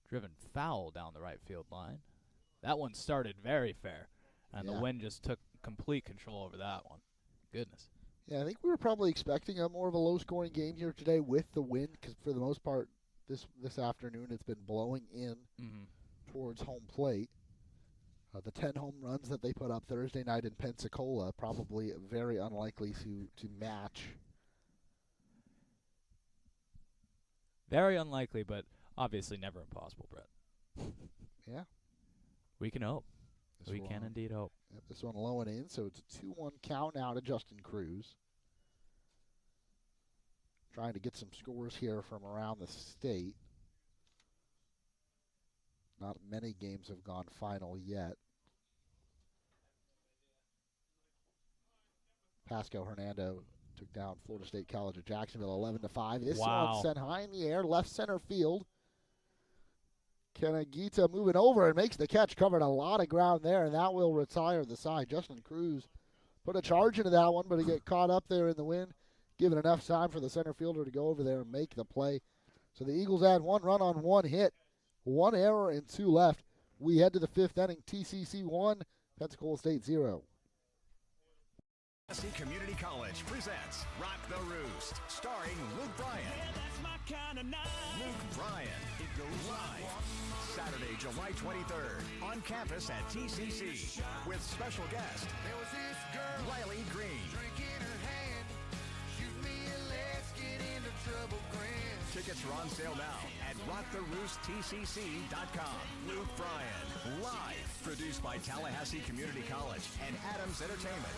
B: driven foul down the right field line. That one started very fair, and the wind just took complete control over that one. Goodness.
A: Yeah, I think we were probably expecting a more of a low-scoring game here today with the wind, because for the most part this afternoon it's been blowing in towards home plate. The 10 home runs that they put up Thursday night in Pensacola, probably very unlikely to match.
B: Very unlikely, but obviously never impossible, Brett.
A: Yeah.
B: We can hope. We can indeed hope.
A: Yep, this one low and in, so it's a 2-1 count now to Justin Cruz. Trying to get some scores here from around the state. Not many games have gone final yet. Pasco Hernando took down Florida State College of Jacksonville 11-5. This one sent high in the air, left center field. Kanagita moving over and makes the catch, covered a lot of ground there, and that will retire the side. Justin Cruz put a charge into that one, but he get caught up there in the wind, giving enough time for the center fielder to go over there and make the play. So the Eagles add 1 run on 1 hit. 1 error and 2 left. We head to the 5th inning. TCC 1, Pensacola State 0.
C: Tallahassee Community College presents Rock the Roost, starring Luke Bryan.
D: Yeah, that's my kind of night.
C: Luke Bryan. It goes live Saturday, July 23rd on campus at TCC with special guest
E: There was this girl
C: Riley Green,
E: drink in her hand. Shoot me a let's get into trouble grin.
C: Tickets are on sale now at rocktheroosttcc.com. Luke Bryan, live. Produced by Tallahassee Community College and Adams Entertainment.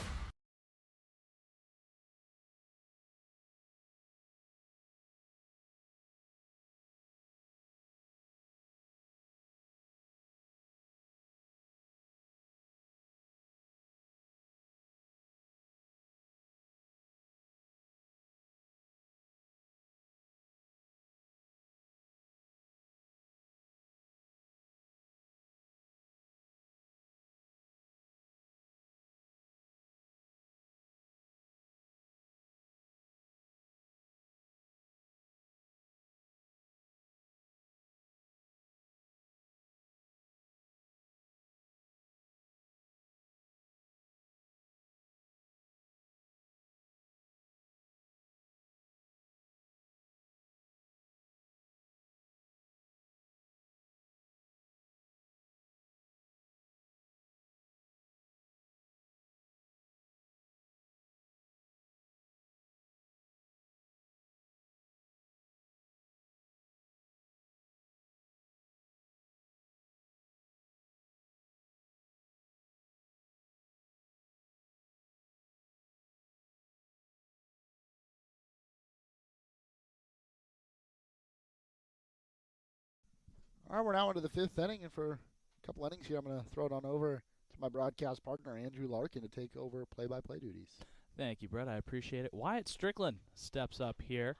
A: All right, we're now into the fifth inning, and for a couple innings here, I'm going to throw it on over to my broadcast partner, Andrew Larkin, to take over play-by-play duties.
B: Thank you, Brett. I appreciate it. Wyatt Strickland steps up here.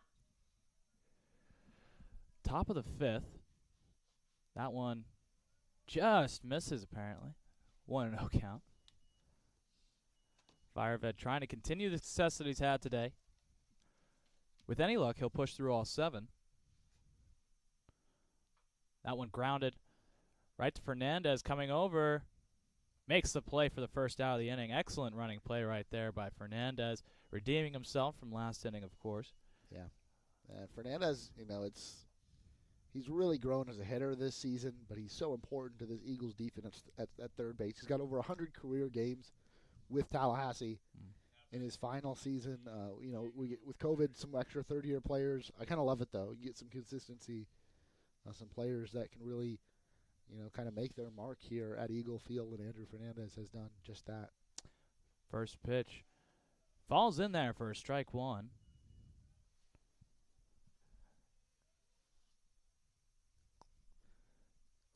B: Top of the fifth. That one just misses, apparently. 1-0 count. Firevet trying to continue the success that he's had today. With any luck, he'll push through all 7. That one grounded right to Fernandez, coming over. Makes the play for the first out of the inning. Excellent running play right there by Fernandez, redeeming himself from last inning, of course.
A: Yeah. Fernandez, he's really grown as a hitter this season, but he's so important to this Eagles defense at third base. He's got over 100 career games with Tallahassee in his final season. We get, with COVID, some extra third-year players. I kind of love it, though. You get some consistency, some players that can really, kind of make their mark here at Eagle Field, and Andrew Fernandez has done just that.
B: First pitch falls in there for a strike one.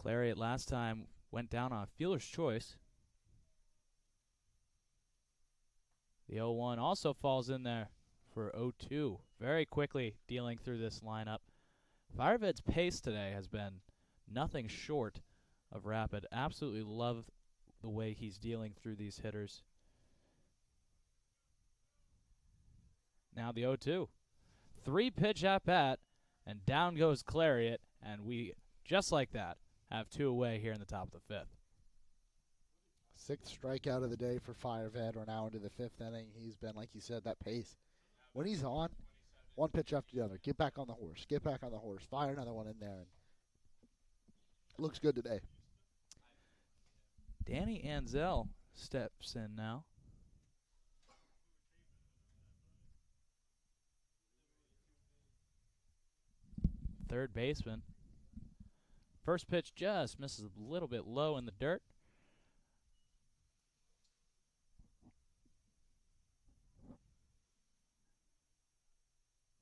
B: Clariot last time went down on a fielder's choice. The 0-1 also falls in there for 0-2. Very quickly dealing through this lineup. Fireved's pace today has been nothing short of rapid. Absolutely love the way he's dealing through these hitters. Now the 0-2. 3-pitch at bat, and down goes Clariot, and we, just like that, have 2 away here in the top of the 5th.
A: 6th strikeout of the day for Firevet. We're now into the 5th inning. He's been, like you said, that pace. When he's on, one pitch after the other. Get back on the horse. Get back on the horse. Fire another one in there. And looks good today.
B: Danny Anzel steps in now. Third baseman. First pitch just misses a little bit low in the dirt.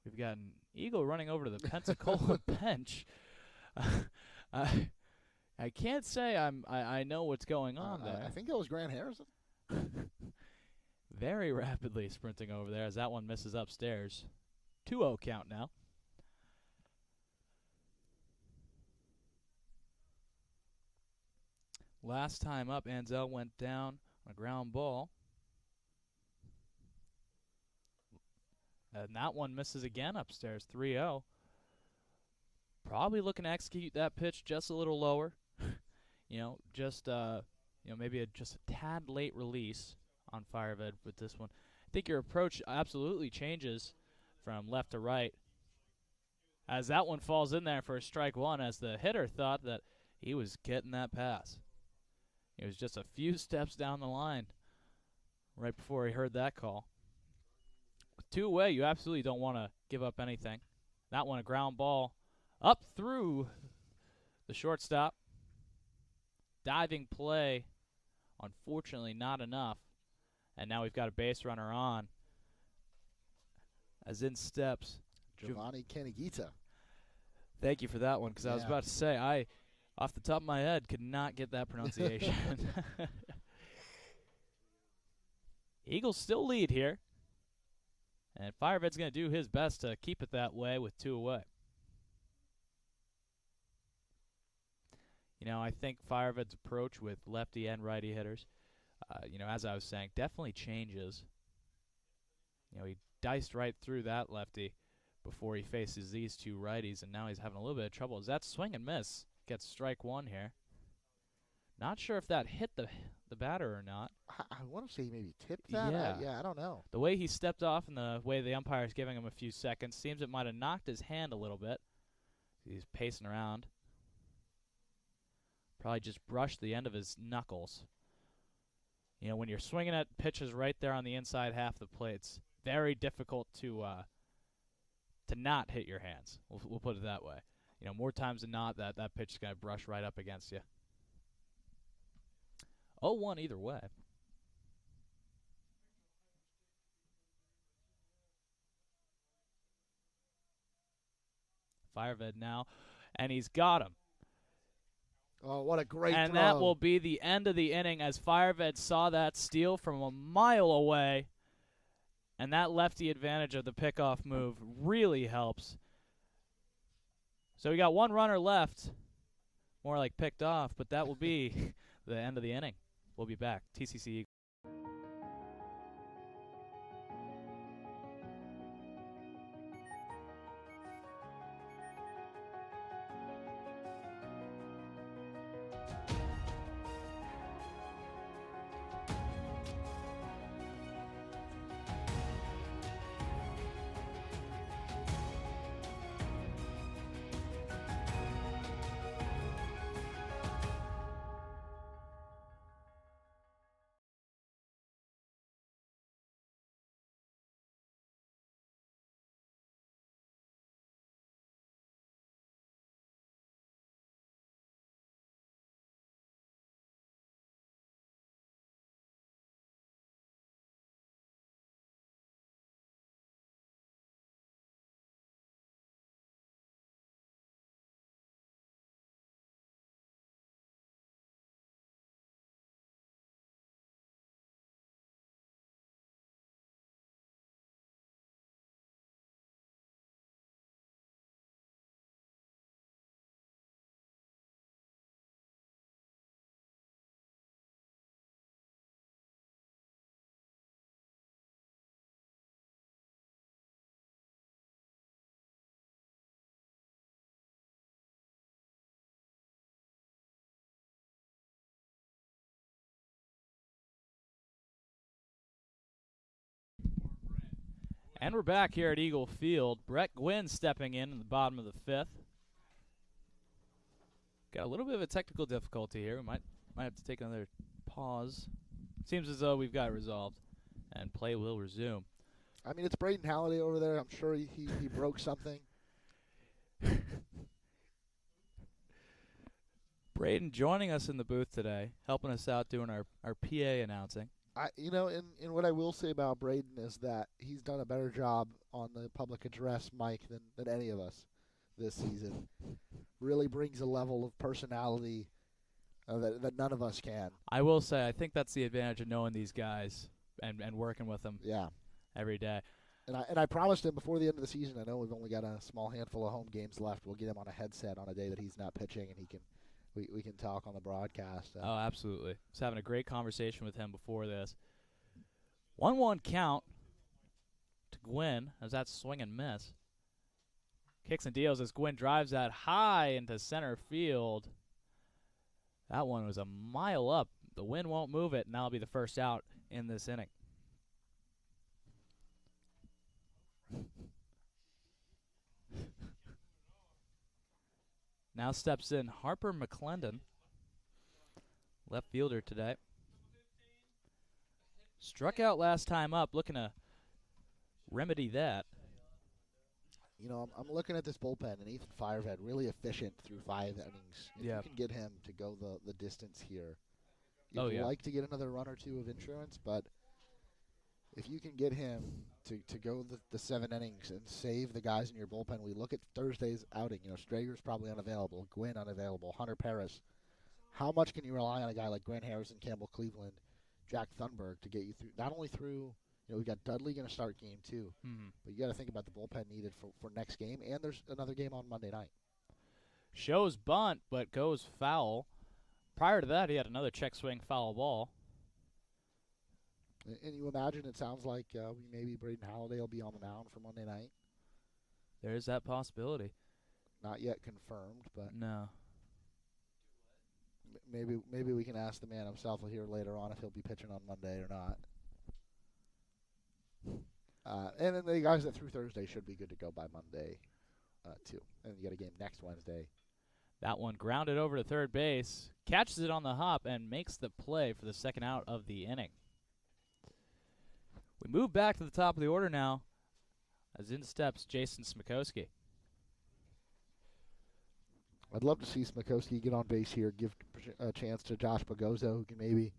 B: We've got an Eagle running over to the Pensacola bench. I can't say I know what's going on there.
A: I think that was Grant Harrison.
B: Very rapidly sprinting over there as that one misses upstairs. 2-0 count now. Last time up, Anzel went down on a ground ball. And that one misses again upstairs, 3-0. Probably looking to execute that pitch just a little lower. Maybe just a tad late release on Firevet with this one. I think your approach absolutely changes from left to right, as that one falls in there for a strike one, as the hitter thought that he was getting that pass. He was just a few steps down the line right before he heard that call. With 2 away, you absolutely don't want to give up anything. That one, a ground ball up through the shortstop. Diving play, unfortunately not enough. And now we've got a base runner on. As in steps
A: Giovanni Canigita.
B: Thank you for that one, because I was about to say, I, off the top of my head, could not get that pronunciation. Eagles still lead here. And Fireved's going to do his best to keep it that way with 2 away. You know, I think Fireved's approach with lefty and righty hitters, as I was saying, definitely changes. You know, he diced right through that lefty before he faces these 2 righties, and now he's having a little bit of trouble. As that swing and miss gets strike 1 here. Not sure if that hit the batter or not.
A: I want to say he maybe tipped that.
B: Yeah.
A: I don't know.
B: The way he stepped off and the way the umpire is giving him a few seconds seems it might have knocked his hand a little bit. He's pacing around. Probably just brushed the end of his knuckles. You know, when you're swinging at pitches right there on the inside half of the plate, it's very difficult to not hit your hands. We'll put it that way. You know, more times than not, that pitch is going to brush right up against you. 0-1 either way. Fireved now, and he's got him.
A: Oh, what a great throw.
B: And that will be the end of the inning as Fireved saw that steal from a mile away. And that lefty advantage of the pickoff move really helps. So we got 1 runner left. More like picked off, but that will be the end of the inning. We'll be back. TCC Eagles. And we're back here at Eagle Field. Brett Gwynn stepping in the bottom of the 5th. Got a little bit of a technical difficulty here. We might have to take another pause. Seems as though we've got it resolved, and play will resume.
A: I mean, it's Braden Halliday over there. I'm sure he broke something.
B: Braden joining us in the booth today, helping us out doing our PA announcing.
A: And what I will say about Braden is that he's done a better job on the public address mic than any of us this season. Really brings a level of personality that none of us can.
B: I will say, I think that's the advantage of knowing these guys and working with them every day.
A: And I promised him before the end of the season, I know we've only got a small handful of home games left, we'll get him on a headset on a day that he's not pitching, and we can talk on the broadcast.
B: Oh, absolutely. I was having a great conversation with him before this. 1-1 count to Gwynn as that swing and miss. Kicks and deals as Gwynn drives that high into center field. That one was a mile up. The wind won't move it, and that'll be the first out in this inning. Now steps in Harper McClendon, left fielder today. Struck out last time up, looking to remedy that.
A: You know, I'm looking at this bullpen, and Ethan Firehead really efficient through 5 innings. If you can get him to go the distance here, you'd like to get another run or two of insurance, but if you can get him to go the 7 innings and save the guys in your bullpen, we look at Thursday's outing. You know, Strager's probably unavailable, Gwynn unavailable, Hunter Paris. How much can you rely on a guy like Grant Harrison, Campbell Cleveland, Jack Thunberg to get you through? Not only through, you know, we've got Dudley going to start game 2, but you got to think about the bullpen needed for next game, and there's another game on Monday night.
B: Shows bunt, but goes foul. Prior to that, he had another check swing foul ball.
A: And you imagine it sounds like maybe Braden Halliday will be on the mound for Monday night.
B: There is that possibility.
A: Not yet confirmed, but
B: no.
A: Maybe we can ask the man himself here later on if he'll be pitching on Monday or not. And then the guys that threw Thursday should be good to go by Monday, too. And you got a game next Wednesday.
B: That one grounded over to third base, catches it on the hop, and makes the play for the second out of the inning. We move back to the top of the order now, as in steps Jason Smikowski.
A: I'd love to see Smikowski get on base here, give a chance to Josh Pagozo, who can maybe,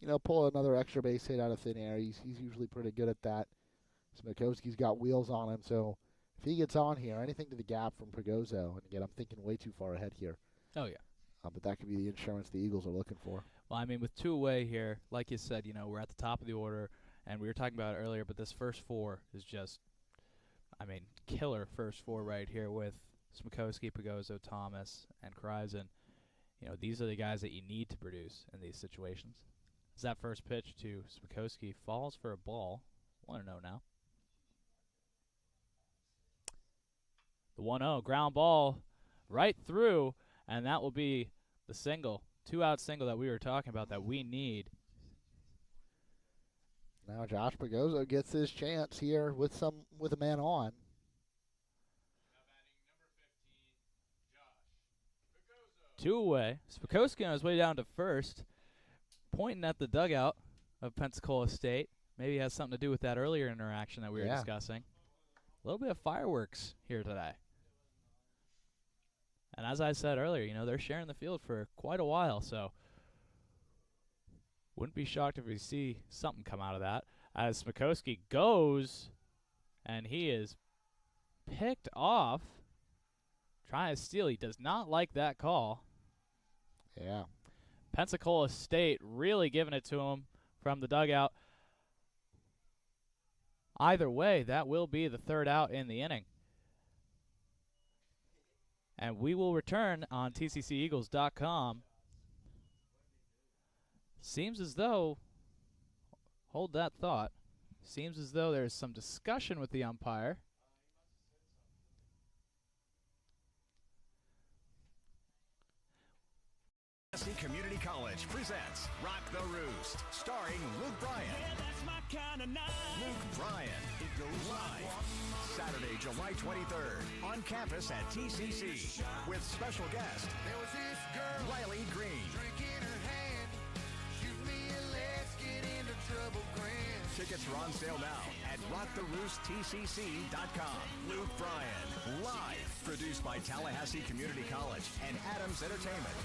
A: you know, pull another extra base hit out of thin air. He's usually pretty good at that. Smikowski's got wheels on him, so if he gets on here, anything to the gap from Pagozo, and again, I'm thinking way too far ahead here.
B: Oh, yeah.
A: But that could be the insurance the Eagles are looking for.
B: Well, I mean, with 2 away here, like you said, you know, we're at the top of the order, and we were talking about it earlier, but this first 4 is just, I mean, killer first 4 right here with Smikowski, Pagozo, Thomas, and Kreisen. You know, these are the guys that you need to produce in these situations. As that first pitch to Smikowski falls for a ball. 1-0 now. The 1-0 ground ball right through, and that will be the single, 2-out single that we were talking about that we need.
A: Now Josh Pagozo gets his chance here with a man on.
B: Two away. Spokowski on his way down to first, pointing at the dugout of Pensacola State. Maybe it has something to do with that earlier interaction that we were discussing. A little bit of fireworks here today. And as I said earlier, you know, they're sharing the field for quite a while, so wouldn't be shocked if we see something come out of that. As Smikowski goes, and he is picked off, trying to steal. He does not like that call.
A: Yeah.
B: Pensacola State really giving it to him from the dugout. Either way, that will be the 3rd out in the inning. And we will return on TCCEagles.com. Seems as though, hold that thought, seems as though there's some discussion with the umpire.
C: Tallahassee Community College presents Rock the Roost, starring Luke Bryan.
D: Yeah, that's my kind of night.
C: Luke Bryan. It goes live Saturday, July 23rd on campus at TCC with special guest
E: There was this girl,
C: Riley Green.
E: drink in her hand. Shoot me and let's get into trouble grand.
C: Tickets are on sale now at rocktheroosttcc.com. Luke Bryan, live, produced by Tallahassee Community College and Adams Entertainment.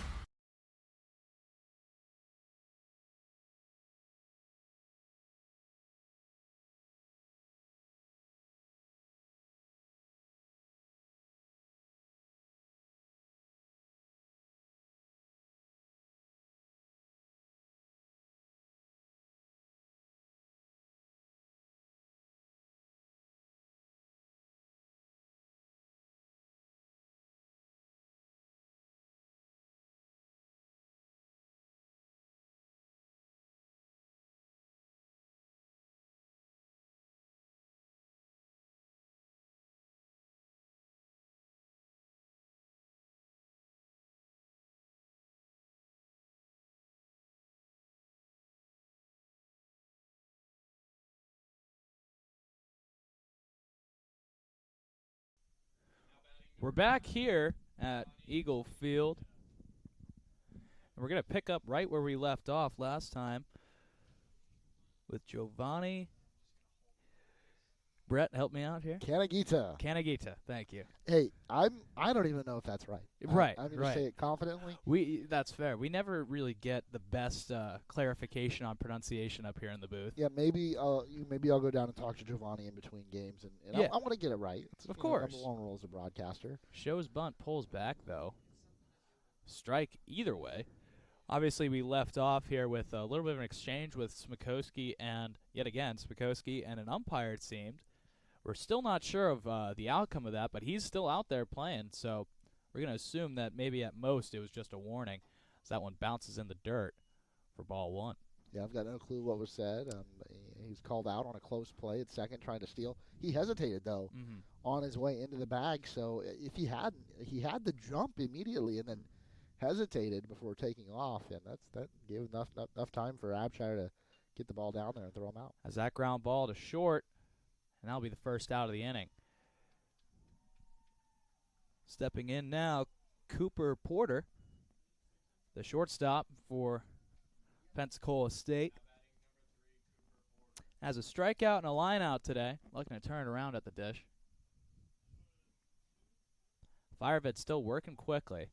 B: We're back here at Eagle Field. And we're going to pick up right where we left off last time with Giovanni Brett, help me out here.
A: Kanagita.
B: Kanagita, thank you.
A: Hey, I don't even know if that's right.
B: Right,
A: I'm going
B: right.
A: to say it confidently.
B: That's fair. We never really get the best clarification on pronunciation up here in the booth.
A: Yeah, maybe I'll go down and talk to Giovanni in between games, and
B: Yeah.
A: I want to get it right. It's,
B: Of course.
A: Number one rule as a broadcaster.
B: Shows bunt, pulls back, though. Strike either way. Obviously, we left off here with a little bit of an exchange with Smikoski and, yet again, Smikoski and an umpire, it seemed. We're still not sure of the outcome of that, but he's still out there playing, so we're going to assume that maybe at most it was just a warning, as that one bounces in the dirt for ball one.
A: Yeah, I've got no clue what was said. He was called out on a close play at second, trying to steal. He hesitated, though, on his way into the bag, so if he had the jump immediately and then hesitated before taking off, and that gave enough time for Abshire to get the ball down there and throw him out.
B: As that ground ball to short, and that'll be the first out of the inning. Stepping in now, Cooper Porter, the shortstop for Pensacola State. Has a strikeout and a line out today. Looking to turn it around at the dish. Firevid still working quickly.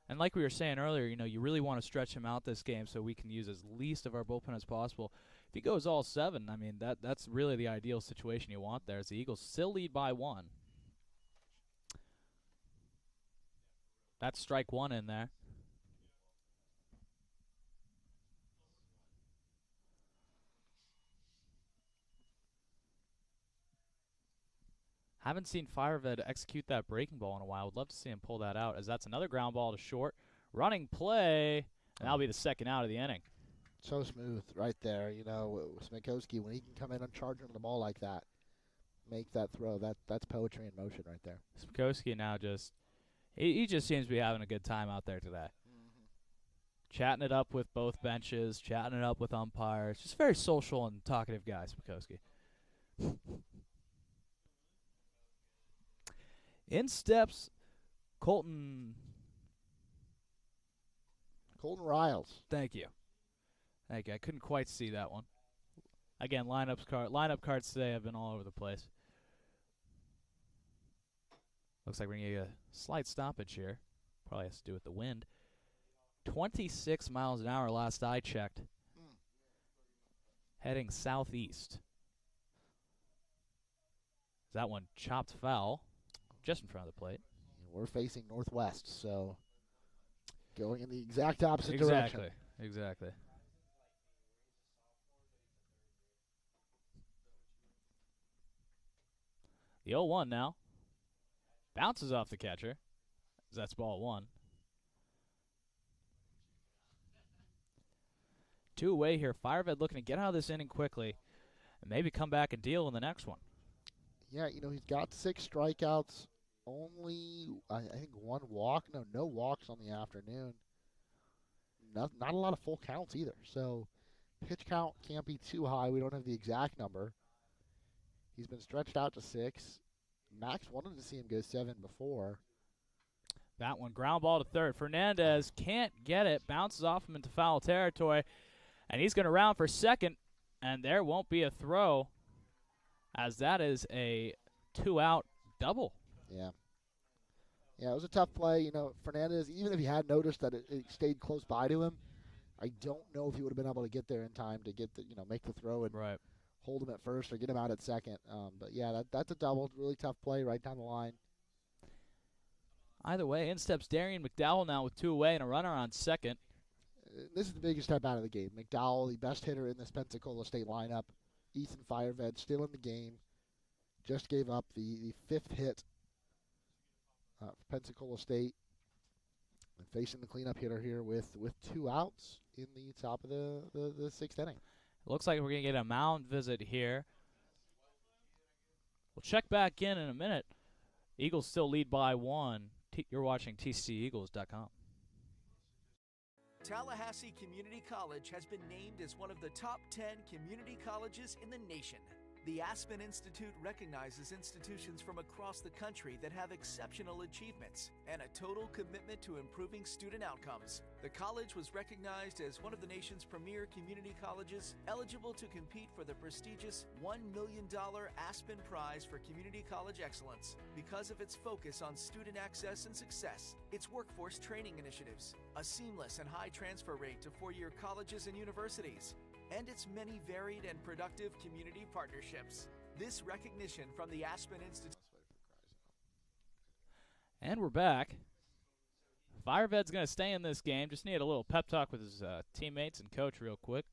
B: And like we were saying earlier, you really want to stretch him out this game so we can use as least of our bullpen as possible. If he goes all seven, I mean, that's really the ideal situation you want there, as the Eagles still lead by one. That's strike one in there. Haven't seen Firevid execute that breaking ball in a while. Would love to see him pull that out, as that's another ground ball to short. Running play, and that'll be the second out of the inning.
A: So smooth right there. Smikoski, when he can come in and charge into the ball like that, make that throw, that's poetry in motion right there.
B: Smikoski now he just seems to be having a good time out there today. Chatting it up with both benches, chatting it up with umpires. Just a very social and talkative guy, Smikoski. In steps Colton
A: Riles.
B: Thank you. I couldn't quite see that one. Again, lineup cards today have been all over the place. Looks like we're going to get a slight stoppage here. Probably has to do with the wind. 26 miles an hour last I checked. Heading southeast. That one chopped foul. Just in front of the plate.
A: We're facing northwest, so going in the exact opposite direction.
B: Exactly. The 0-1 now. Bounces off the catcher. That's ball one. 2 away here. Firevid looking to get out of this inning quickly and maybe come back and deal in the next one.
A: Yeah, he's got 6 strikeouts. Only, I think, 1 walk. No walks on the afternoon. Not a lot of full counts either. So pitch count can't be too high. We don't have the exact number. He's been stretched out to 6. Max wanted to see him go 7 before.
B: That one, ground ball to third. Fernandez can't get it. Bounces off him into foul territory. And he's going to round for second. And there won't be a throw, as that is a 2-out double.
A: Yeah, it was a tough play. Fernandez, even if he had noticed that it stayed close by to him, I don't know if he would have been able to get there in time to get make the throw and hold him at first or get him out at second. But yeah, that's a double. Really tough play right down the line.
B: Either way, in steps Darian McDowell now with 2 away and a runner on second.
A: This is the biggest step out of the game. McDowell, the best hitter in this Pensacola State lineup. Ethan Fireved still in the game. Just gave up the 5th hit for Pensacola State. And facing the cleanup hitter here with 2 outs in the top of the 6th inning.
B: Looks like we're going to get a mound visit here. We'll check back in a minute. Eagles still lead by 1. You're watching TCCeagles.com.
F: Tallahassee Community College has been named as one of the top 10 community colleges in the nation. The Aspen Institute recognizes institutions from across the country that have exceptional achievements and a total commitment to improving student outcomes. The college was recognized as one of the nation's premier community colleges, eligible to compete for the prestigious $1 million Aspen Prize for Community College Excellence because of its focus on student access and success, its workforce training initiatives, a seamless and high transfer rate to four-year colleges and universities, and its many varied and productive community partnerships. This recognition from the Aspen Institute.
B: And we're back. Fireved's going to stay in this game. Just need a little pep talk with his teammates and coach real quick.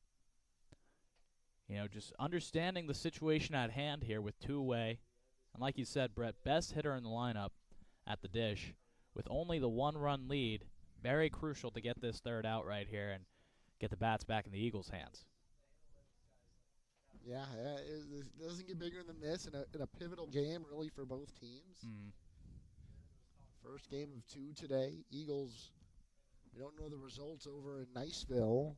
B: You know, just understanding the situation at hand here with two away. And like you said, Brett, best hitter in the lineup at the dish with only the one-run lead. Very crucial to get this third out right here and get the bats back in the Eagles' hands.
A: Yeah, it doesn't get bigger than this in a pivotal game, really, for both teams. First game of two today. Eagles, we don't know the results over in Niceville.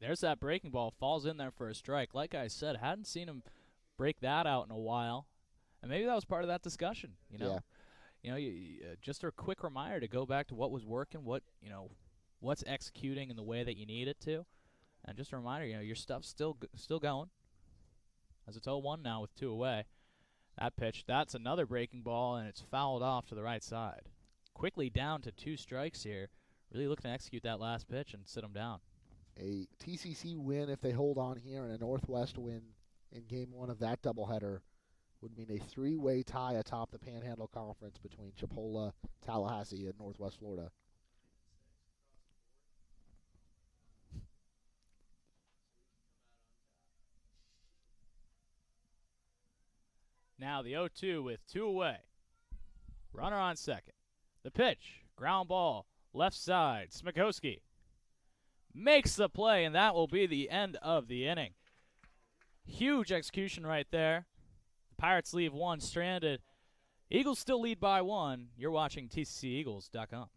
B: There's that breaking ball. Falls in there for a strike. Like I said, hadn't seen him break that out in a while. And maybe that was part of that discussion, you know.
A: Yeah.
B: You know, just a quick reminder to go back to what was working, what's executing in the way that you need it to. And just a reminder, you know, your stuff's still going. As it's 0-1 now with two away. That pitch, that's another breaking ball, and it's fouled off to the right side. Quickly down to 2 strikes here. Really looking to execute that last pitch and sit them down.
A: A TCC win, if they hold on here, and a Northwest win in Game 1 of that doubleheader would mean a 3-way tie atop the Panhandle Conference between Chipola, Tallahassee, and Northwest Florida.
B: Now the 0-2 with 2 away. Runner on second. The pitch, ground ball, left side. Smikowski makes the play, and that will be the end of the inning. Huge execution right there. The Pirates leave one stranded. Eagles still lead by 1. You're watching TCCEagles.com.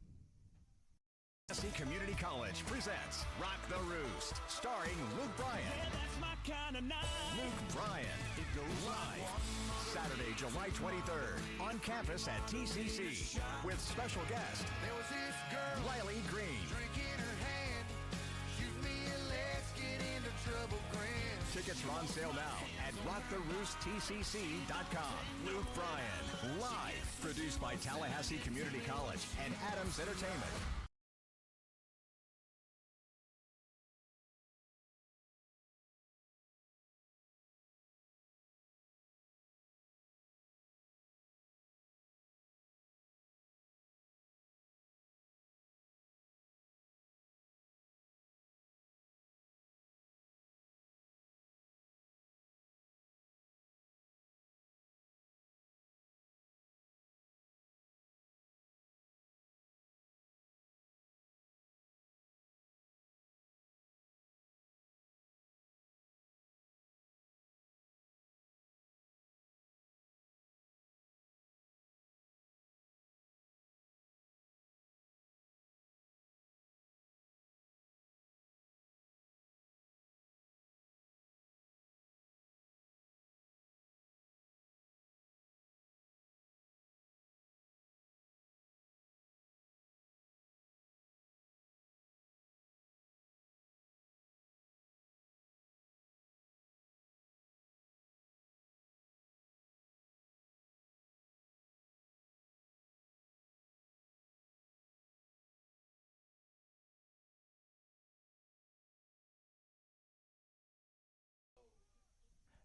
C: Tallahassee Community College presents Rock the Roost, starring Luke Bryan.
D: Yeah, that's my kind of night.
C: Luke Bryan. It goes live Saturday, July 23rd on campus at TCC with special guest
E: There was this girl,
C: Riley Green.
E: drink in her hand. Shoot me and let's get into trouble, grand.
C: Tickets are on sale now at rocktheroosttcc.com. Luke Bryan, live, produced by Tallahassee Community College and Adams Entertainment.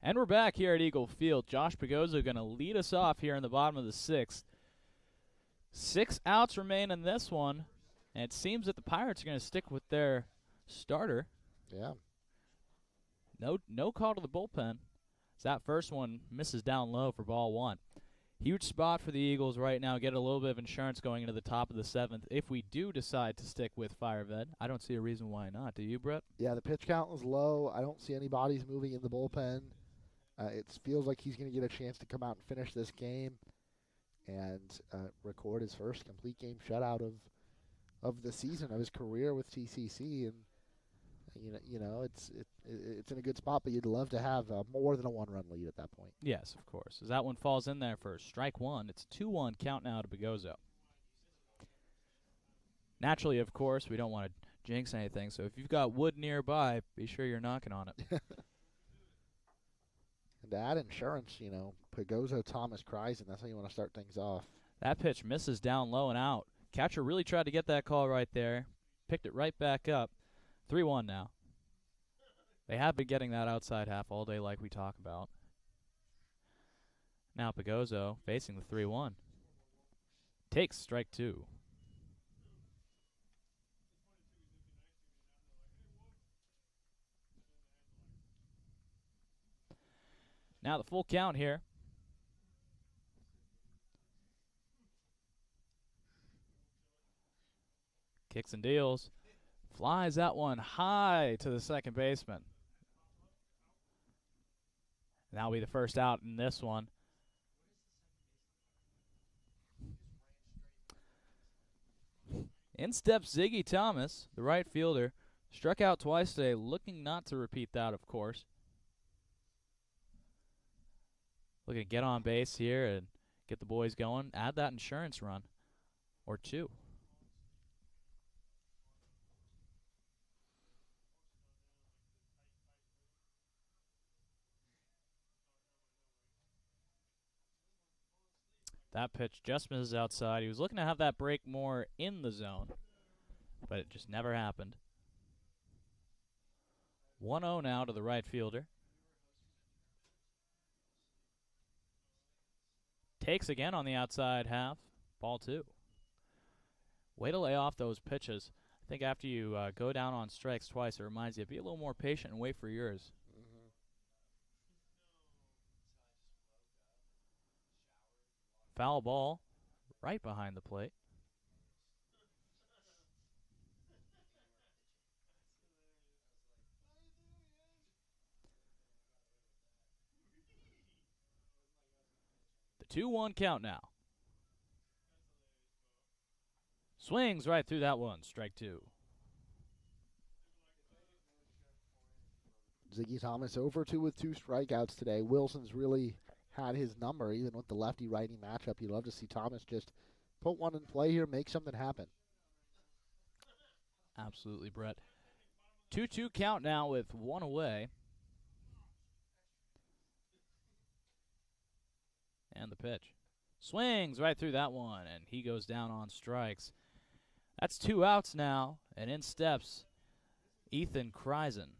B: And we're back here at Eagle Field. Josh Pagozzo going to lead us off here in the bottom of the 6th. 6 outs remain in this one, and it seems that the Pirates are going to stick with their starter.
A: Yeah.
B: No call to the bullpen. As that first one misses down low for ball 1. Huge spot for the Eagles right now. Get a little bit of insurance going into the top of the 7th. If we do decide to stick with Fireved, I don't see a reason why not. Do you, Brett?
A: Yeah, the pitch count was low. I don't see any bodies moving in the bullpen. It feels like he's going to get a chance to come out and finish this game and record his first complete game shutout of the season, of his career with TCC. It's in a good spot, but you'd love to have more than a 1-run lead at that point.
B: Yes, of course. As that one falls in there for strike one, it's a 2-1 count now to Begozo. Naturally, of course, we don't want to jinx anything, so if you've got wood nearby, be sure you're knocking on it.
A: And to add insurance, Pagozo, Thomas, Kreisen, that's how you want to start things off.
B: That pitch misses down low and out. Catcher really tried to get that call right there. Picked it right back up. 3-1 now. They have been getting that outside half all day like we talk about. Now Pagozo facing the 3-1. Takes strike two. Now the full count here. Kicks and deals. Flies that one high to the second baseman. That'll be the first out in this one. In steps Ziggy Thomas, the right fielder. Struck out twice today, looking not to repeat that, of course. Looking to get on base here and get the boys going. Add that insurance run or two. That pitch just misses outside. He was looking to have that break more in the zone, but it just never happened. 1-0 now to the right fielder. Takes again on the outside half. Ball two. Way to lay off those pitches. I think after you go down on strikes twice, it reminds you to be a little more patient and wait for yours. Foul ball right behind the plate. The 2-1 count now. Swings right through that one. Strike two.
A: Ziggy Thomas over 2 with 2 strikeouts today. Wilson's really had his number, even with the lefty-righty matchup. You'd love to see Thomas just put one in play here, make something happen.
B: Absolutely, Brett. 2-2 count now with one away. And the pitch. Swings right through that one, and he goes down on strikes. That's 2 outs now, and in steps Ethan Kreisen.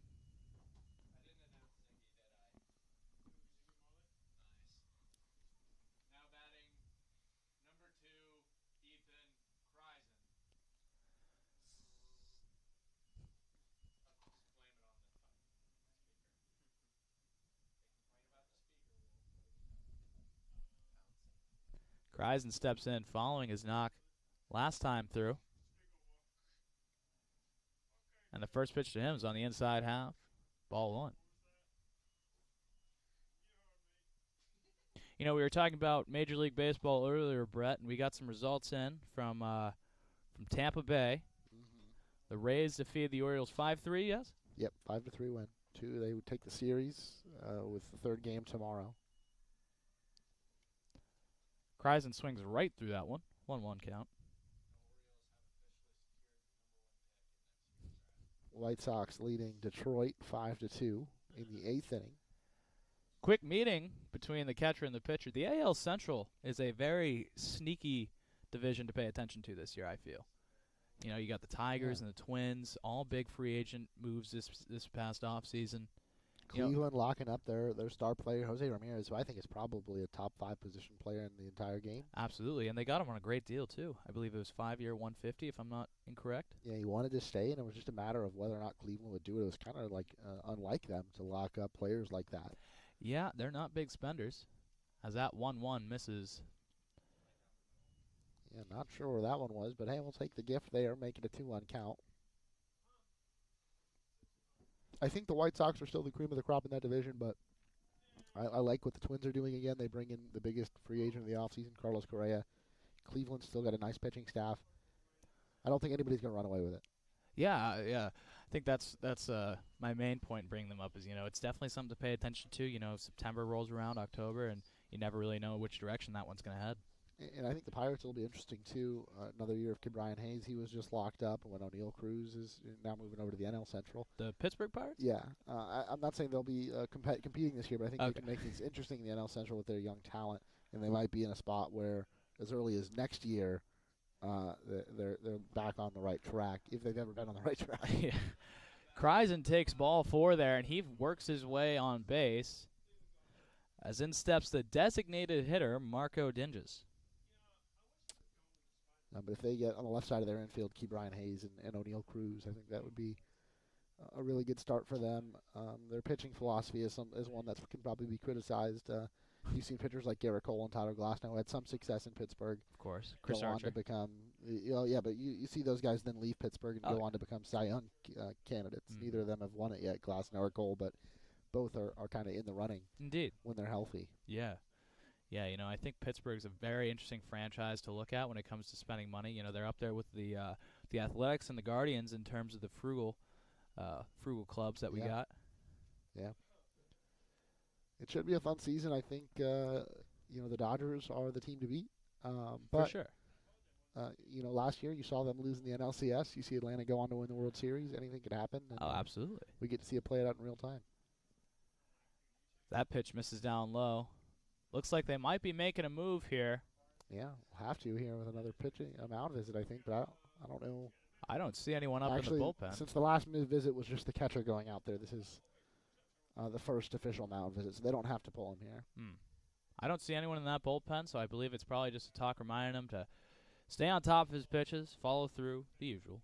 B: Kreisen steps in following his knock last time through. And the first pitch to him is on the inside half. Ball one. You know, we were talking about Major League Baseball earlier, Brett, and we got some results in from Tampa Bay. The Rays defeated the Orioles 5-3, yes?
A: Yep, 5-3 win. They would take the series with the third game tomorrow.
B: Kreisen swings right through that one. 1-1 count.
A: White Sox leading Detroit 5-2 in the 8th inning.
B: Quick meeting between the catcher and the pitcher. The AL Central is a very sneaky division to pay attention to this year, I feel. You know, you got the Tigers and the Twins, all big free agent moves this past offseason.
A: Cleveland locking up their star player, Jose Ramirez, who I think is probably a top 5 position player in the entire game.
B: Absolutely, and they got him on a great deal, too. I believe it was 5-year, $150, if I'm not incorrect.
A: Yeah, he wanted to stay, and it was just a matter of whether or not Cleveland would do it. It was kind of like unlike them to lock up players like that.
B: Yeah, they're not big spenders, as that 1-1 misses.
A: Yeah, not sure where that one was, but hey, we'll take the gift there, make it a 2-1 count. I think the White Sox are still the cream of the crop in that division, but I like what the Twins are doing again. They bring in the biggest free agent of the offseason, Carlos Correa. Cleveland's still got a nice pitching staff. I don't think anybody's going to run away with it.
B: Yeah. think that's my main point in bringing them up is, it's definitely something to pay attention to. September rolls around, October, and you never really know which direction that one's going to head.
A: And I think the Pirates will be interesting, too. Another year of Brian Hayes. He was just locked up when O'Neill Cruz is now moving over to the NL Central.
B: The Pittsburgh Pirates?
A: Yeah. I'm not saying they'll be competing this year, but I think they can make things interesting in the NL Central with their young talent, and they might be in a spot where as early as next year they're back on the right track, if they've ever been on the right track.
B: Yeah. Kreisen takes ball 4 there, and he works his way on base as in steps the designated hitter, Marco Dinges.
A: But if they get on the left side of their infield, Brian Hayes and O'Neill Cruz, I think that would be a really good start for them. Their pitching philosophy is one that can probably be criticized. You've seen pitchers like Garrett Cole and Tyler Glasnow who had some success in Pittsburgh.
B: Of course. Chris
A: go
B: Archer.
A: On to become, but you see those guys then leave Pittsburgh and go on to become Cy Young candidates. Neither of them have won it yet, Glasnow or Cole, but both are kind of in the running.
B: Indeed.
A: When they're healthy.
B: Yeah. Yeah, I think Pittsburgh's a very interesting franchise to look at when it comes to spending money. They're up there with the Athletics and the Guardians in terms of the frugal clubs that we got. Yeah.
A: It should be a fun season. I think the Dodgers are the team to beat.
B: For sure.
A: Last year you saw them lose in the NLCS. You see Atlanta go on to win the World Series. Anything could happen. And,
B: absolutely.
A: We get to see it play it out in real time.
B: That pitch misses down low. Looks like they might be making a move here.
A: Yeah, we'll have to here with another pitching mound visit, I think, but I don't know.
B: I don't see anyone up
A: Actually,
B: in the bullpen.
A: Since the last visit was just the catcher going out there, this is the first official mound visit, so they don't have to pull him here.
B: I don't see anyone in that bullpen, so I believe it's probably just a talk reminding him to stay on top of his pitches, follow through, the usual.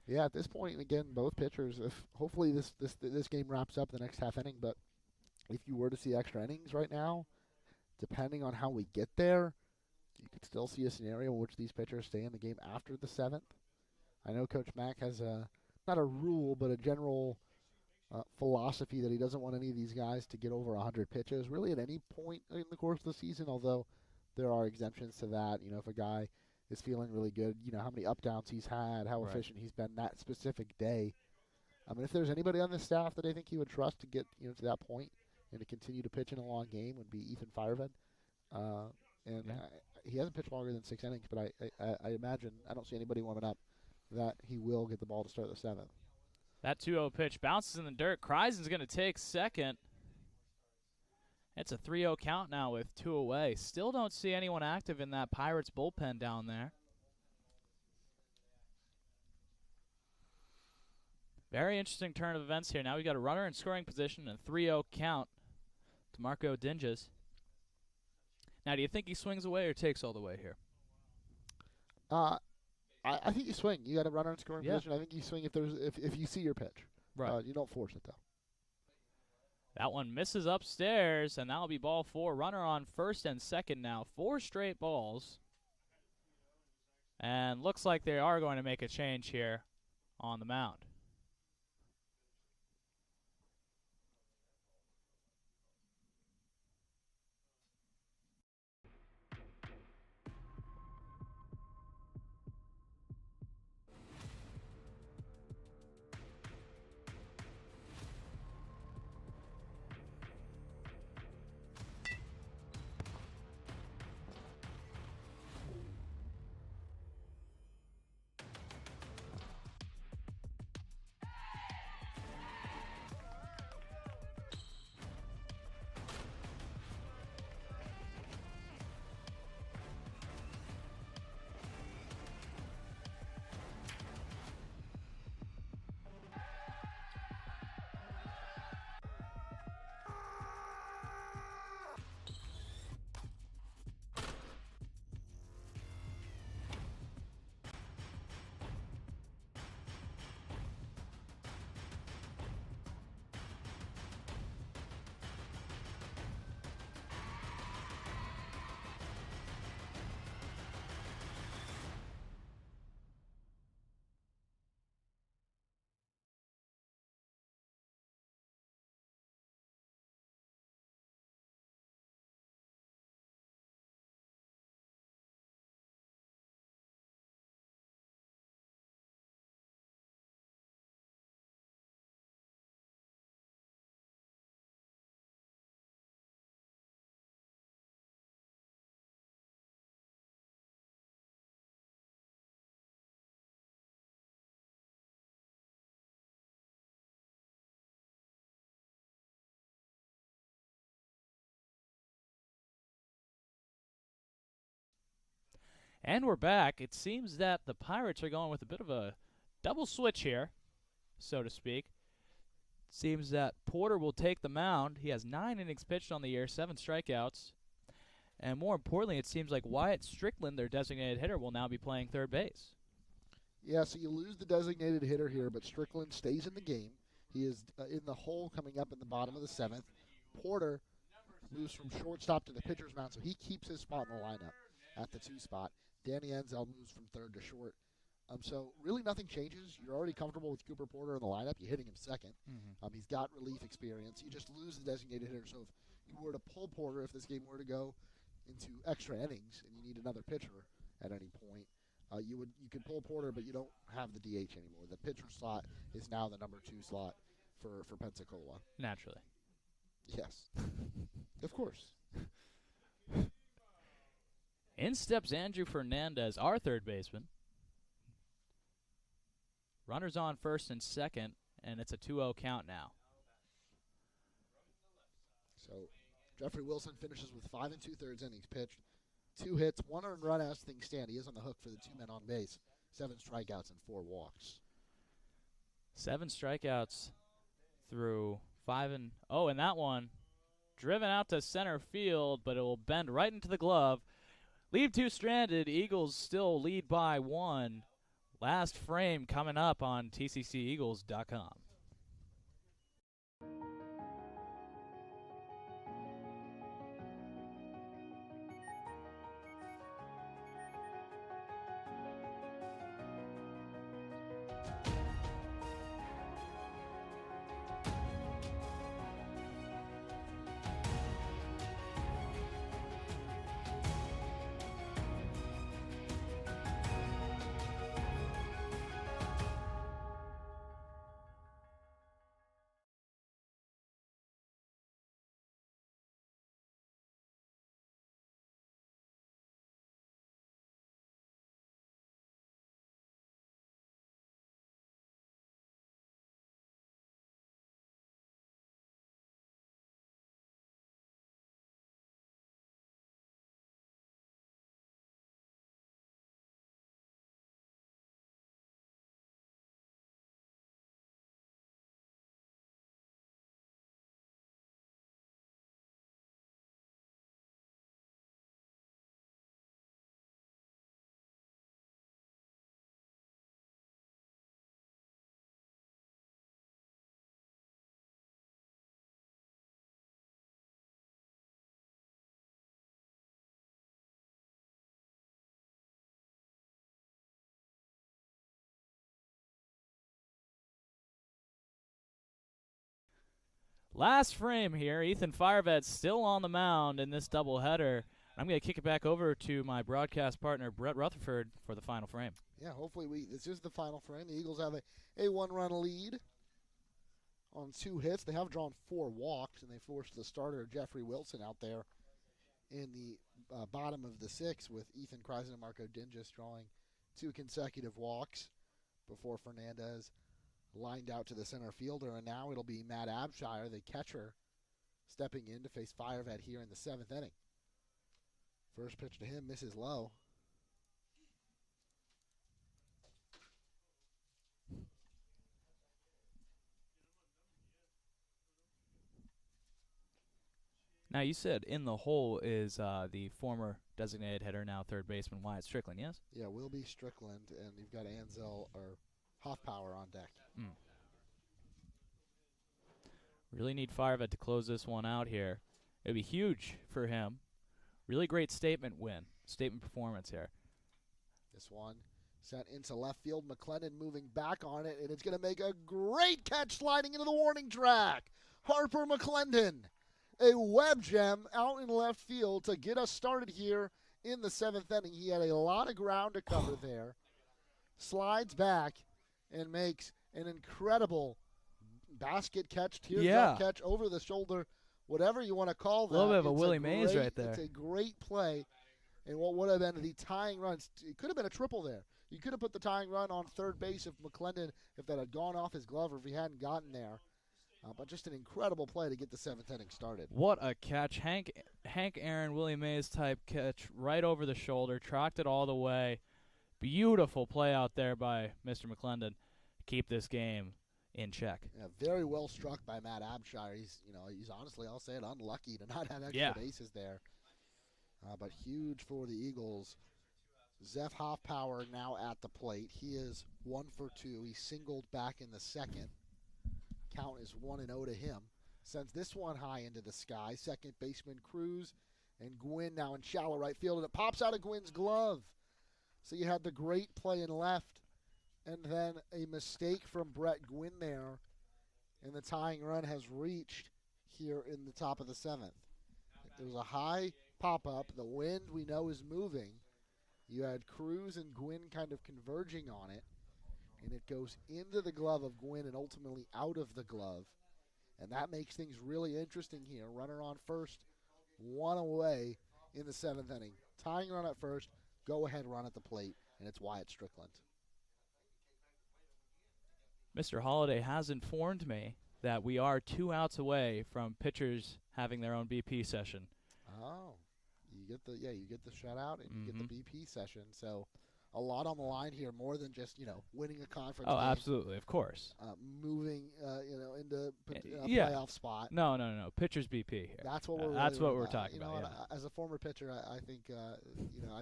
A: Yeah, at this point, again, both pitchers, hopefully this game wraps up the next half inning, but if you were to see extra innings right now, depending on how we get there, you could still see a scenario in which these pitchers stay in the game after the 7th. I know Coach Mack has not a rule, but a general philosophy that he doesn't want any of these guys to get over 100 pitches, really at any point in the course of the season, although there are exemptions to that. If a guy is feeling really good, how many up-downs he's had, how efficient he's been that specific day. If there's anybody on the staff that I think he would trust to get to that point and to continue to pitch in a long game would be Ethan Fireved. He hasn't pitched longer than 6 innings, but I imagine, I don't see anybody warming up, that he will get the ball to start the 7th.
B: That 2-0 pitch bounces in the dirt. Kreisen's going to take second. It's a 3-0 count now with 2 away. Still don't see anyone active in that Pirates bullpen down there. Very interesting turn of events here. Now we got a runner in scoring position and a 3-0 count to Marco Dinges. Now, do you think he swings away or takes all the way here?
A: I think you swing. You got a runner in scoring position. I think you swing if you see your pitch.
B: Right.
A: You don't force it, though.
B: That one misses upstairs, and that'll be ball 4. Runner on first and second now. 4 straight balls. And looks like they are going to make a change here on the mound. And we're back. It seems that the Pirates are going with a bit of a double switch here, so to speak. Seems that Porter will take the mound. He has 9 innings pitched on the year, 7 strikeouts. And more importantly, it seems like Wyatt Strickland, their designated hitter, will now be playing third base.
A: Yeah, so you lose the designated hitter here, but Strickland stays in the game. He is in the hole coming up in the bottom of the 7th. Porter moves from shortstop to the pitcher's mound, so he keeps his spot in the lineup at the 2 spot. Danny Enzel moves from third to short. So really nothing changes. You're already comfortable with Cooper Porter in the lineup. You're hitting him second. He's got relief experience. You just lose the designated hitter. So if you were to pull Porter, if this game were to go into extra innings and you need another pitcher at any point, you could pull Porter, but you don't have the DH anymore. The pitcher slot is now the number 2 slot for Pensacola.
B: Naturally.
A: Yes. Of course.
B: In steps Andrew Fernandez, our third baseman. Runners on first and second, and it's a 2-0 count now.
A: So Jeffrey Wilson finishes with 5 2/3 innings pitched, 2 hits, 1 earned run as things stand. He is on the hook for the 2 men on base, 7 strikeouts and 4 walks.
B: 7 strikeouts through 5 and that one driven out to center field, but it will bend right into the glove. Leave 2 stranded. Eagles still lead by 1. Last frame coming up on TCCEagles.com. Last frame here. Ethan Firevet's still on the mound in this doubleheader. I'm going to kick it back over to my broadcast partner, Brett Rutherford, for the final frame.
A: Yeah, hopefully this is the final frame. The Eagles have a 1-run lead on 2 hits. They have drawn 4 walks, and they forced the starter, Jeffrey Wilson, out there in the bottom of the 6th with Ethan Kreisen and Marco Dingus drawing 2 consecutive walks before Fernandez lined out to the center fielder, and now it'll be Matt Abshire, the catcher, stepping in to face Firevet here in the 7th inning. First pitch to him misses low.
B: Now, you said in the hole is the former designated hitter, now third baseman, Wyatt Strickland, yes?
A: Yeah, will be Strickland, and you've got Anzel or Hoffpower on deck.
B: Really need Firevet to close this one out here. It would be huge for him. Really great statement performance here.
A: This one sent into left field. McClendon moving back on it, and it's going to make a great catch sliding into the warning track. Harper McClendon, a web gem out in left field to get us started here in the 7th inning. He had a lot of ground to cover there. Slides back and makes an incredible basket catch, teardrop catch over the shoulder, whatever you want to call that.
B: A little bit of a Willie Mays right there.
A: It's a great play. And what would have been the tying run, it could have been a triple there. You could have put the tying run on third base if McClendon, if that had gone off his glove or if he hadn't gotten there. But just an incredible play to get the 7th inning started.
B: What a catch. Hank Aaron, Willie Mays type catch right over the shoulder, tracked it all the way. Beautiful play out there by Mr. McClendon. Keep this game in check.
A: Yeah, very well struck by Matt Abshire. He's honestly, I'll say it, unlucky to not have extra bases there. But huge for the Eagles. Zeph Hoffpower now at the plate. He is 1 for 2. He singled back in the second. Count is 1-0 to him. Sends this one high into the sky. Second baseman Cruz and Gwynn now in shallow right field, and it pops out of Gwynn's glove. So you had the great play in left, and then a mistake from Brett Gwynn there, and the tying run has reached here in the top of the 7th. There was a high pop-up. The wind, we know, is moving. You had Cruz and Gwynn kind of converging on it, and it goes into the glove of Gwynn and ultimately out of the glove. And that makes things really interesting here. Runner on first, 1 away in the 7th inning. Tying run at first, go-ahead run at the plate, and it's Wyatt Strickland.
B: Mr. Holliday has informed me that we are 2 outs away from pitchers having their own BP session.
A: Oh, you get the shutout and you get the BP session. So a lot on the line here, more than just winning a conference.
B: Oh,
A: game,
B: absolutely, of course.
A: Moving into a playoff spot.
B: No. Pitchers BP here.
A: That's what we're.
B: That's
A: really
B: what we're
A: about.
B: talking about. Yeah.
A: As a former pitcher, I think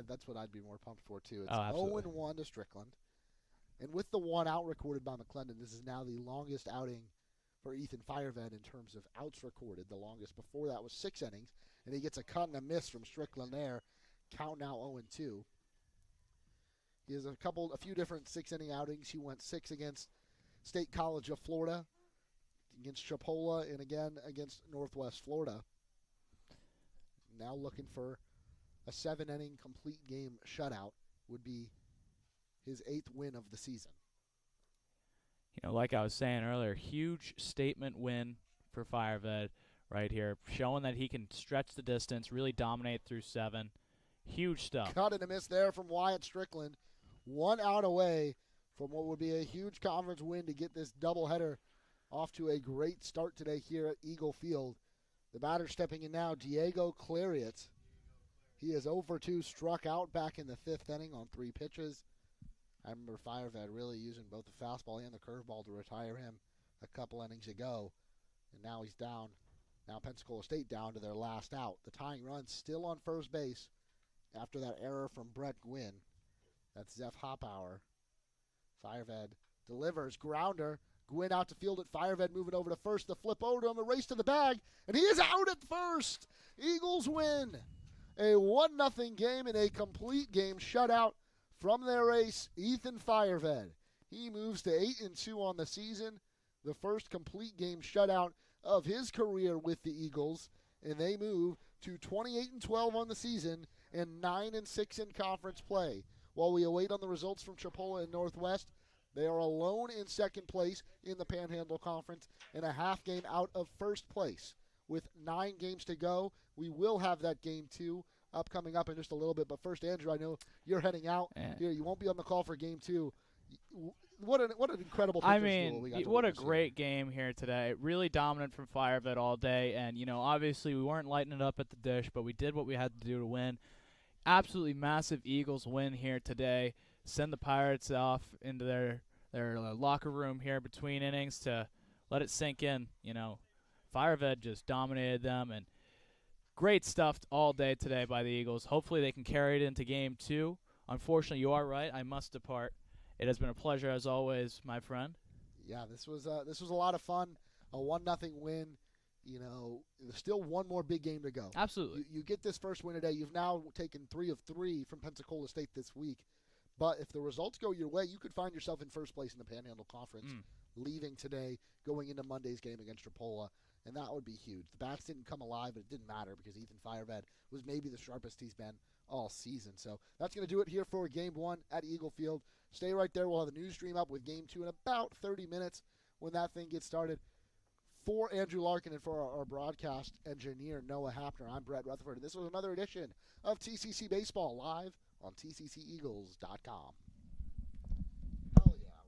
A: that's what I'd be more pumped for too. It's
B: 0-1
A: to Strickland, and with the 1 out recorded by McClendon, this is now the longest outing for Ethan Fireved in terms of outs recorded. The longest before that was 6 innings, and he gets a cut and a miss from Strickland there. Count now 0-2. He has a few different 6-inning outings. He went 6 against State College of Florida, against Chipola, and again against Northwest Florida. Now looking for a 7-inning complete game shutout would be his 8th win of the season.
B: Like I was saying earlier, huge statement win for Fireved right here, showing that he can stretch the distance, really dominate through 7. Huge stuff.
A: Cut and a miss there from Wyatt Strickland. 1 out away from what would be a huge conference win to get this doubleheader off to a great start today here at Eagle Field. The batter stepping in now, Diego Clariot. He is 0 for 2, struck out back in the 5th inning on 3 pitches. I remember Fireved really using both the fastball and the curveball to retire him a couple innings ago. And now he's down. Now Pensacola State down to their last out. The tying run still on first base after that error from Brett Gwynn. That's Zeph Hoffpower. Fireved delivers, grounder. Gwynn out to field it. Fireved moving over to first. The flip over to him, a race to the bag, and he is out at first. Eagles win. A 1-0 game and a complete game shutout from their ace, Ethan Fireved. He moves to 8-2 on the season, the first complete game shutout of his career with the Eagles, and they move to 28-12 on the season and 9-6 in conference play. While we await on the results from Chipola and Northwest, they are alone in second place in the Panhandle Conference and a half game out of first place. With 9 games to go, we will have that game 2 coming up in just a little bit. But first, Andrew, I know you're heading out here. You won't be on the call for game 2. What an incredible
B: I mean, what a great game here today. Really dominant from Fireved all day. And, obviously we weren't lighting it up at the dish, but we did what we had to do to win. Absolutely massive Eagles win here today. Send the Pirates off into their locker room here between innings to let it sink in. Fireved just dominated them, and great stuff all day today by the Eagles. Hopefully they can carry it into game 2. Unfortunately, you are right. I must depart. It has been a pleasure as always, my friend.
A: Yeah, this was a lot of fun. A 1-0 win. There's still one more big game to go.
B: Absolutely.
A: You get this first win today. You've now taken 3 of 3 from Pensacola State this week. But if the results go your way, you could find yourself in first place in the Panhandle Conference, leaving today, going into Monday's game against Chipola, and that would be huge. The bats didn't come alive, but it didn't matter because Ethan Fireved was maybe the sharpest he's been all season. So that's going to do it here for Game 1 at Eagle Field. Stay right there. We'll have a news stream up with Game 2 in about 30 minutes when that thing gets started. For Andrew Larkin and for our broadcast engineer, Noah Hapner, I'm Brett Rutherford, and this was another edition of TCC Baseball live on TCCEagles.com.